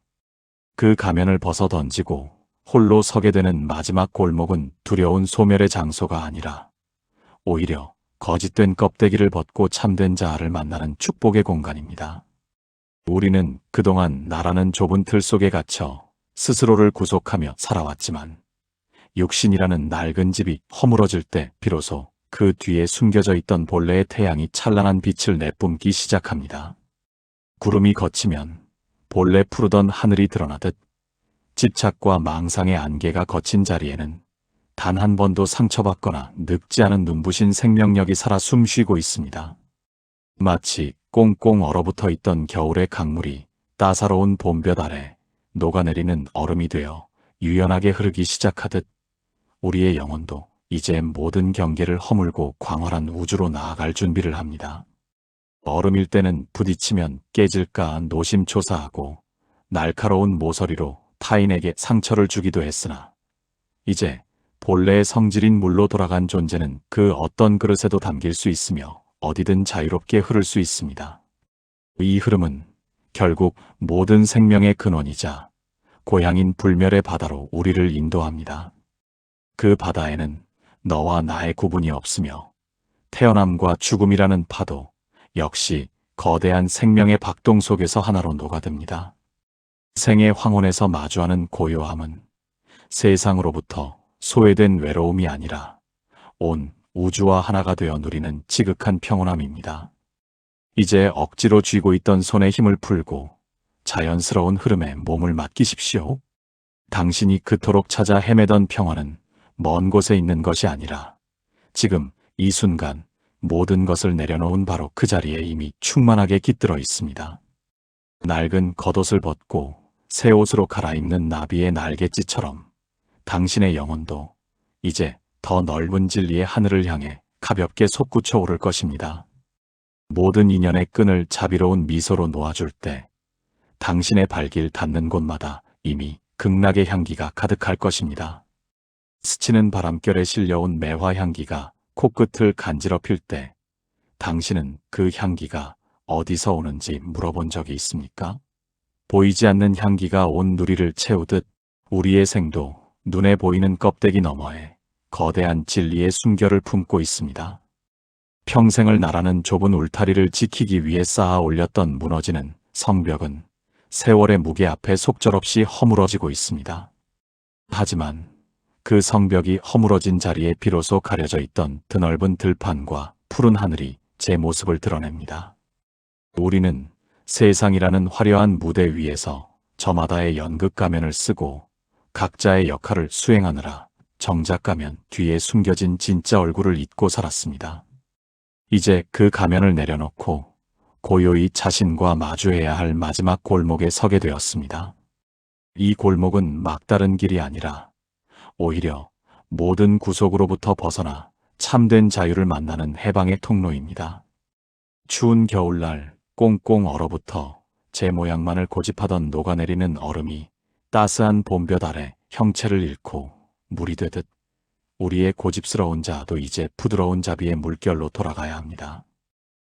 S1: 그 가면을 벗어 던지고 홀로 서게 되는 마지막 골목은 두려운 소멸의 장소가 아니라 오히려 거짓된 껍데기를 벗고 참된 자아를 만나는 축복의 공간입니다. 우리는 그동안 나라는 좁은 틀 속에 갇혀 스스로를 구속하며 살아왔지만 육신이라는 낡은 집이 허물어질 때 비로소 그 뒤에 숨겨져 있던 본래의 태양이 찬란한 빛을 내뿜기 시작합니다. 구름이 걷히면 본래 푸르던 하늘이 드러나듯 집착과 망상의 안개가 걷힌 자리에는 단 한 번도 상처받거나 늙지 않은 눈부신 생명력이 살아 숨쉬고 있습니다. 마치 꽁꽁 얼어붙어 있던 겨울의 강물이 따사로운 봄볕 아래 녹아내리는 얼음이 되어 유연하게 흐르기 시작하듯 우리의 영혼도 이제 모든 경계를 허물고 광활한 우주로 나아갈 준비를 합니다. 얼음일 때는 부딪히면 깨질까 노심초사하고 날카로운 모서리로 타인에게 상처를 주기도 했으나 이제 본래의 성질인 물로 돌아간 존재는 그 어떤 그릇에도 담길 수 있으며 어디든 자유롭게 흐를 수 있습니다. 이 흐름은 결국 모든 생명의 근원이자 고향인 불멸의 바다로 우리를 인도합니다. 그 바다에는 너와 나의 구분이 없으며 태어남과 죽음이라는 파도 역시 거대한 생명의 박동 속에서 하나로 녹아듭니다. 생의 황혼에서 마주하는 고요함은 세상으로부터 소외된 외로움이 아니라 온 우주와 하나가 되어 누리는 지극한 평온함입니다. 이제 억지로 쥐고 있던 손에 힘을 풀고 자연스러운 흐름에 몸을 맡기십시오. 당신이 그토록 찾아 헤매던 평화는 먼 곳에 있는 것이 아니라 지금 이 순간 모든 것을 내려놓은 바로 그 자리에 이미 충만하게 깃들어 있습니다. 낡은 겉옷을 벗고 새 옷으로 갈아입는 나비의 날갯짓처럼 당신의 영혼도 이제 더 넓은 진리의 하늘을 향해 가볍게 솟구쳐 오를 것입니다. 모든 인연의 끈을 자비로운 미소로 놓아줄 때 당신의 발길 닿는 곳마다 이미 극락의 향기가 가득할 것입니다. 스치는 바람결에 실려온 매화 향기가 코끝을 간지럽힐 때 당신은 그 향기가 어디서 오는지 물어본 적이 있습니까? 보이지 않는 향기가 온 누리를 채우듯 우리의 생도 눈에 보이는 껍데기 너머에 거대한 진리의 숨결을 품고 있습니다. 평생을 나라는 좁은 울타리를 지키기 위해 쌓아 올렸던 무너지는 성벽은 세월의 무게 앞에 속절없이 허물어지고 있습니다. 하지만 그 성벽이 허물어진 자리에 비로소 가려져 있던 드넓은 들판과 푸른 하늘이 제 모습을 드러냅니다. 우리는 세상이라는 화려한 무대 위에서 저마다의 연극 가면을 쓰고 각자의 역할을 수행하느라 정작 가면 뒤에 숨겨진 진짜 얼굴을 잊고 살았습니다. 이제 그 가면을 내려놓고 고요히 자신과 마주해야 할 마지막 골목에 서게 되었습니다. 이 골목은 막다른 길이 아니라 오히려 모든 구속으로부터 벗어나 참된 자유를 만나는 해방의 통로입니다. 추운 겨울날 꽁꽁 얼어붙어 제 모양만을 고집하던 녹아내리는 얼음이 따스한 봄볕 아래 형체를 잃고 물이 되듯 우리의 고집스러운 자아도 이제 부드러운 자비의 물결로 돌아가야 합니다.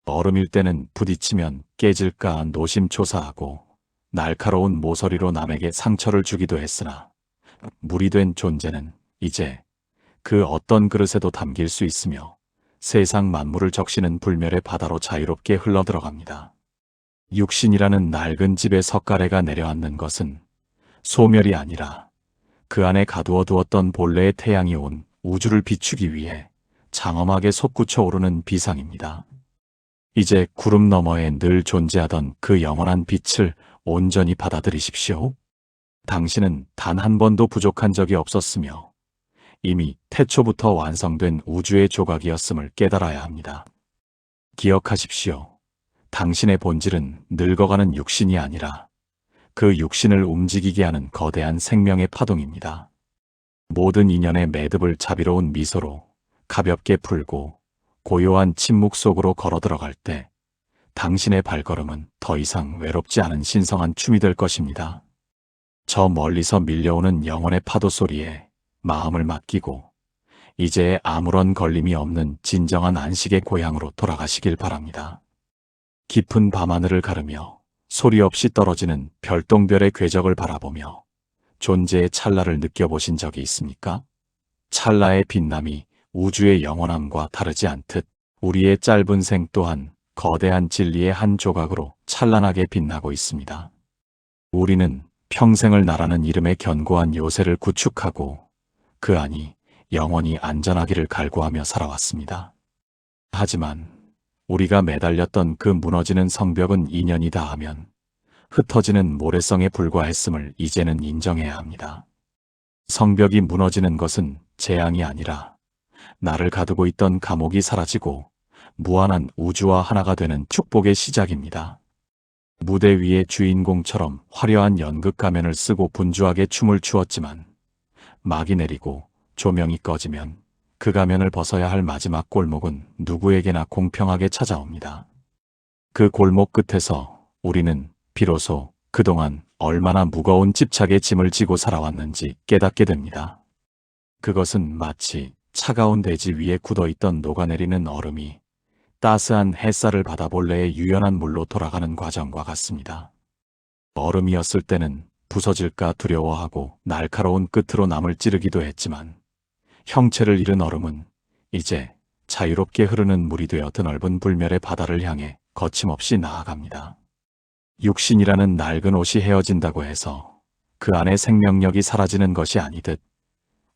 S1: 얼음일 때는 부딪히면 깨질까 노심초사하고 날카로운 모서리로 남에게 상처를 주기도 했으나 물이 된 존재는 이제 그 어떤 그릇에도 담길 수 있으며 세상 만물을 적시는 불멸의 바다로 자유롭게 흘러들어갑니다. 육신이라는 낡은 집에 석가래가 내려앉는 것은 소멸이 아니라 그 안에 가두어 두었던 본래의 태양이 온 우주를 비추기 위해 장엄하게 솟구쳐 오르는 비상입니다. 이제 구름 너머에 늘 존재하던 그 영원한 빛을 온전히 받아들이십시오. 당신은 단 한 번도 부족한 적이 없었으며 이미 태초부터 완성된 우주의 조각이었음을 깨달아야 합니다. 기억하십시오. 당신의 본질은 늙어가는 육신이 아니라 그 육신을 움직이게 하는 거대한 생명의 파동입니다. 모든 인연의 매듭을 자비로운 미소로 가볍게 풀고 고요한 침묵 속으로 걸어 들어갈 때 당신의 발걸음은 더 이상 외롭지 않은 신성한 춤이 될 것입니다. 저 멀리서 밀려오는 영혼의 파도 소리에 마음을 맡기고 이제 아무런 걸림이 없는 진정한 안식의 고향으로 돌아가시길 바랍니다. 깊은 밤하늘을 가르며 소리 없이 떨어지는 별똥별의 궤적을 바라보며 존재의 찰나를 느껴보신 적이 있습니까? 찰나의 빛남이 우주의 영원함과 다르지 않듯 우리의 짧은 생 또한 거대한 진리의 한 조각으로 찬란하게 빛나고 있습니다. 우리는 평생을 나라는 이름의 견고한 요새를 구축하고 그 안이 영원히 안전하기를 갈구하며 살아왔습니다. 하지만 우리가 매달렸던 그 무너지는 성벽은 인연이 닿으면 흩어지는 모래성에 불과했음을 이제는 인정해야 합니다. 성벽이 무너지는 것은 재앙이 아니라 나를 가두고 있던 감옥이 사라지고 무한한 우주와 하나가 되는 축복의 시작입니다. 무대 위의 주인공처럼 화려한 연극 가면을 쓰고 분주하게 춤을 추었지만 막이 내리고 조명이 꺼지면 그 가면을 벗어야 할 마지막 골목은 누구에게나 공평하게 찾아옵니다. 그 골목 끝에서 우리는 비로소 그동안 얼마나 무거운 집착의 짐을 지고 살아왔는지 깨닫게 됩니다. 그것은 마치 차가운 대지 위에 굳어있던 녹아내리는 얼음이 따스한 햇살을 받아 본래의 유연한 물로 돌아가는 과정과 같습니다. 얼음이었을 때는 부서질까 두려워하고 날카로운 끝으로 남을 찌르기도 했지만 형체를 잃은 얼음은 이제 자유롭게 흐르는 물이 되어 드넓은 불멸의 바다를 향해 거침없이 나아갑니다. 육신이라는 낡은 옷이 헤어진다고 해서 그 안에 생명력이 사라지는 것이 아니듯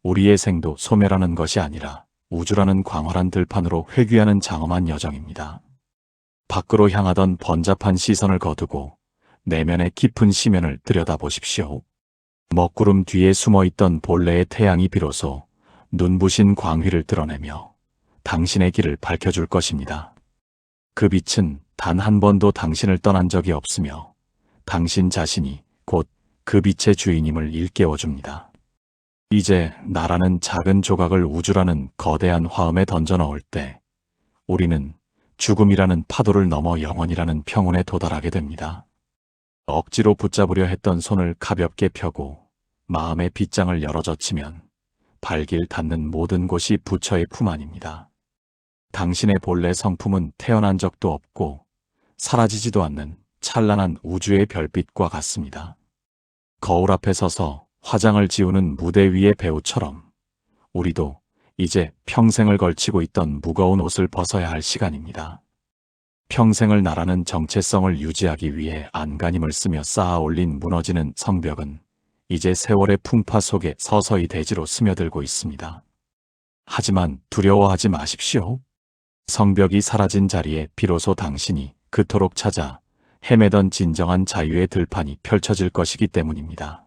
S1: 우리의 생도 소멸하는 것이 아니라 우주라는 광활한 들판으로 회귀하는 장엄한 여정입니다. 밖으로 향하던 번잡한 시선을 거두고 내면의 깊은 시면을 들여다보십시오. 먹구름 뒤에 숨어있던 본래의 태양이 비로소 눈부신 광휘를 드러내며 당신의 길을 밝혀줄 것입니다. 그 빛은 단 한 번도 당신을 떠난 적이 없으며 당신 자신이 곧 그 빛의 주인임을 일깨워줍니다. 이제 나라는 작은 조각을 우주라는 거대한 화음에 던져 넣을 때 우리는 죽음이라는 파도를 넘어 영원이라는 평온에 도달하게 됩니다. 억지로 붙잡으려 했던 손을 가볍게 펴고 마음의 빗장을 열어젖히면 발길 닿는 모든 곳이 부처의 품 안입니다. 당신의 본래 성품은 태어난 적도 없고 사라지지도 않는 찬란한 우주의 별빛과 같습니다. 거울 앞에 서서 화장을 지우는 무대 위의 배우처럼 우리도 이제 평생을 걸치고 있던 무거운 옷을 벗어야 할 시간입니다. 평생을 나라는 정체성을 유지하기 위해 안간힘을 쓰며 쌓아 올린 무너지는 성벽은 이제 세월의 풍파 속에 서서히 대지로 스며들고 있습니다. 하지만 두려워하지 마십시오. 성벽이 사라진 자리에 비로소 당신이 그토록 찾아 헤매던 진정한 자유의 들판이 펼쳐질 것이기 때문입니다.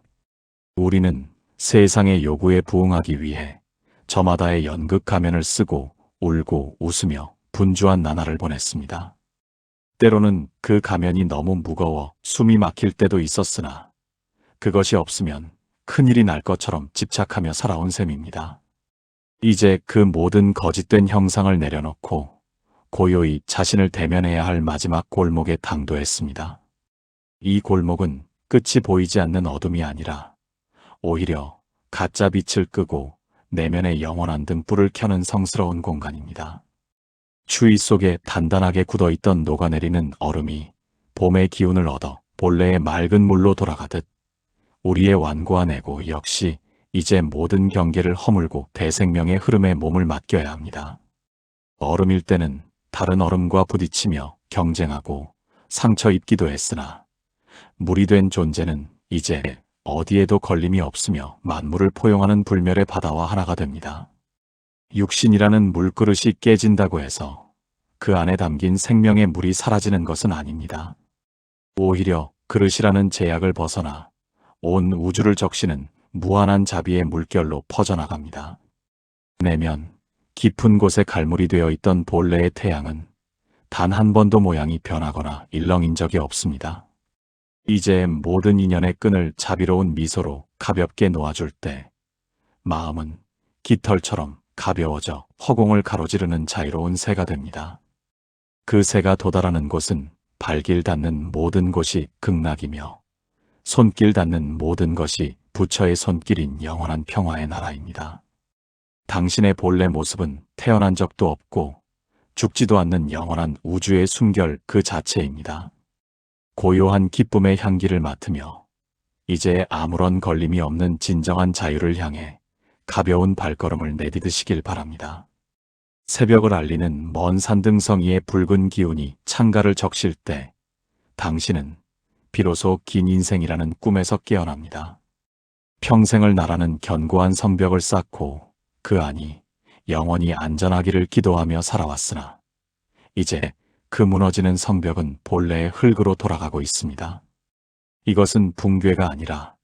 S1: 우리는 세상의 요구에 부응하기 위해 저마다의 연극 가면을 쓰고 울고 웃으며 분주한 나날을 보냈습니다. 때로는 그 가면이 너무 무거워 숨이 막힐 때도 있었으나 그것이 없으면 큰일이 날 것처럼 집착하며 살아온 셈입니다. 이제 그 모든 거짓된 형상을 내려놓고 고요히 자신을 대면해야 할 마지막 골목에 당도했습니다. 이 골목은 끝이 보이지 않는 어둠이 아니라 오히려 가짜 빛을 끄고 내면의 영원한 등불을 켜는 성스러운 공간입니다. 추위 속에 단단하게 굳어있던 녹아내리는 얼음이 봄의 기운을 얻어 본래의 맑은 물로 돌아가듯 우리의 완고한 에고 역시 이제 모든 경계를 허물고 대생명의 흐름에 몸을 맡겨야 합니다. 얼음일 때는 다른 얼음과 부딪히며 경쟁하고 상처 입기도 했으나 물이 된 존재는 이제 어디에도 걸림이 없으며 만물을 포용하는 불멸의 바다와 하나가 됩니다. 육신이라는 물그릇이 깨진다고 해서 그 안에 담긴 생명의 물이 사라지는 것은 아닙니다. 오히려 그릇이라는 제약을 벗어나 온 우주를 적시는 무한한 자비의 물결로 퍼져나갑니다. 내면 깊은 곳에 갈무리 되어 있던 본래의 태양은 단 한 번도 모양이 변하거나 일렁인 적이 없습니다. 이제 모든 인연의 끈을 자비로운 미소로 가볍게 놓아줄 때 마음은 깃털처럼 가벼워져 허공을 가로지르는 자유로운 새가 됩니다. 그 새가 도달하는 곳은 발길 닿는 모든 곳이 극락이며 손길 닿는 모든 것이 부처의 손길인 영원한 평화의 나라입니다. 당신의 본래 모습은 태어난 적도 없고 죽지도 않는 영원한 우주의 숨결 그 자체입니다. 고요한 기쁨의 향기를 맡으며 이제 아무런 걸림이 없는 진정한 자유를 향해 가벼운 발걸음을 내디드시길 바랍니다. 새벽을 알리는 먼 산등성이의 붉은 기운이 창가를 적실 때 당신은 비로소 긴 인생이라는 꿈에서 깨어납니다. 평생을 나라는 견고한 성벽을 쌓고 그 안이 영원히 안전하기를 기도하며 살아왔으나 이제 그 무너지는 성벽은 본래의 흙으로 돌아가고 있습니다. 이것은 붕괴가 아니라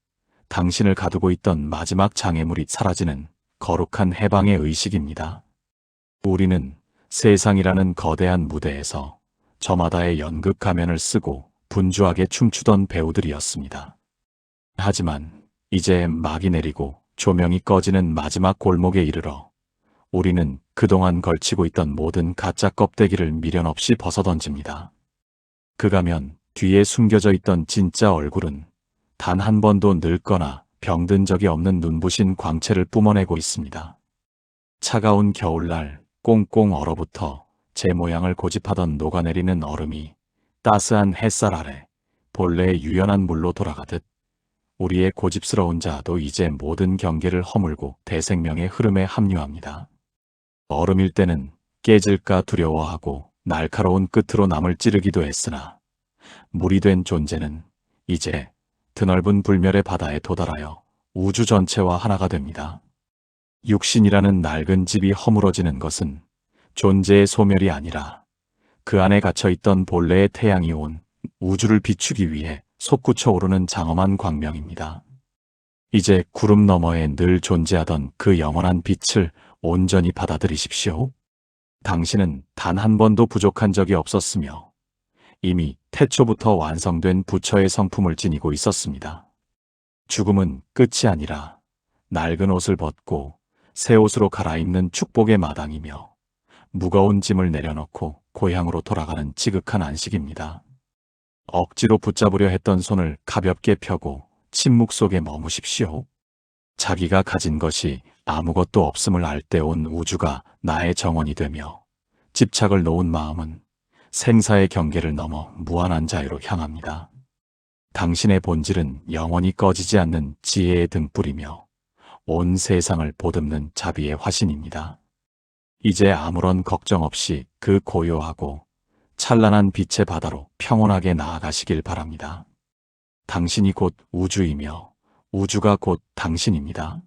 S1: 당신을 가두고 있던 마지막 장애물이 사라지는 거룩한 해방의 의식입니다. 우리는 세상이라는 거대한 무대에서 저마다의 연극 가면을 쓰고 분주하게 춤추던 배우들이었습니다. 하지만 이제 막이 내리고 조명이 꺼지는 마지막 골목에 이르러 우리는 그동안 걸치고 있던 모든 가짜 껍데기를 미련 없이 벗어던집니다. 그 가면 뒤에 숨겨져 있던 진짜 얼굴은 단 한 번도 늙거나 병든 적이 없는 눈부신 광채를 뿜어내고 있습니다. 차가운 겨울날 꽁꽁 얼어붙어 제 모양을 고집하던 녹아내리는 얼음이 따스한 햇살 아래 본래의 유연한 물로 돌아가듯 우리의 고집스러운 자도 이제 모든 경계를 허물고 대생명의 흐름에 합류합니다. 얼음일 때는 깨질까 두려워하고 날카로운 끝으로 남을 찌르기도 했으나 물이 된 존재는 이제 드넓은 불멸의 바다에 도달하여 우주 전체와 하나가 됩니다. 육신이라는 낡은 집이 허물어지는 것은 존재의 소멸이 아니라 그 안에 갇혀있던 본래의 태양이 온 우주를 비추기 위해 솟구쳐 오르는 장엄한 광명입니다. 이제 구름 너머에 늘 존재하던 그 영원한 빛을 온전히 받아들이십시오. 당신은 단 한 번도 부족한 적이 없었으며 이미 태초부터 완성된 부처의 성품을 지니고 있었습니다. 죽음은 끝이 아니라 낡은 옷을 벗고 새 옷으로 갈아입는 축복의 마당이며 무거운 짐을 내려놓고 고향으로 돌아가는 지극한 안식입니다. 억지로 붙잡으려 했던 손을 가볍게 펴고 침묵 속에 머무십시오. 자기가 가진 것이 아무것도 없음을 알 때 온 우주가 나의 정원이 되며 집착을 놓은 마음은 생사의 경계를 넘어 무한한 자유로 향합니다. 당신의 본질은 영원히 꺼지지 않는 지혜의 등불이며 온 세상을 보듬는 자비의 화신입니다. 이제 아무런 걱정 없이 그 고요하고 찬란한 빛의 바다로 평온하게 나아가시길 바랍니다. 당신이 곧 우주이며 우주가 곧 당신입니다.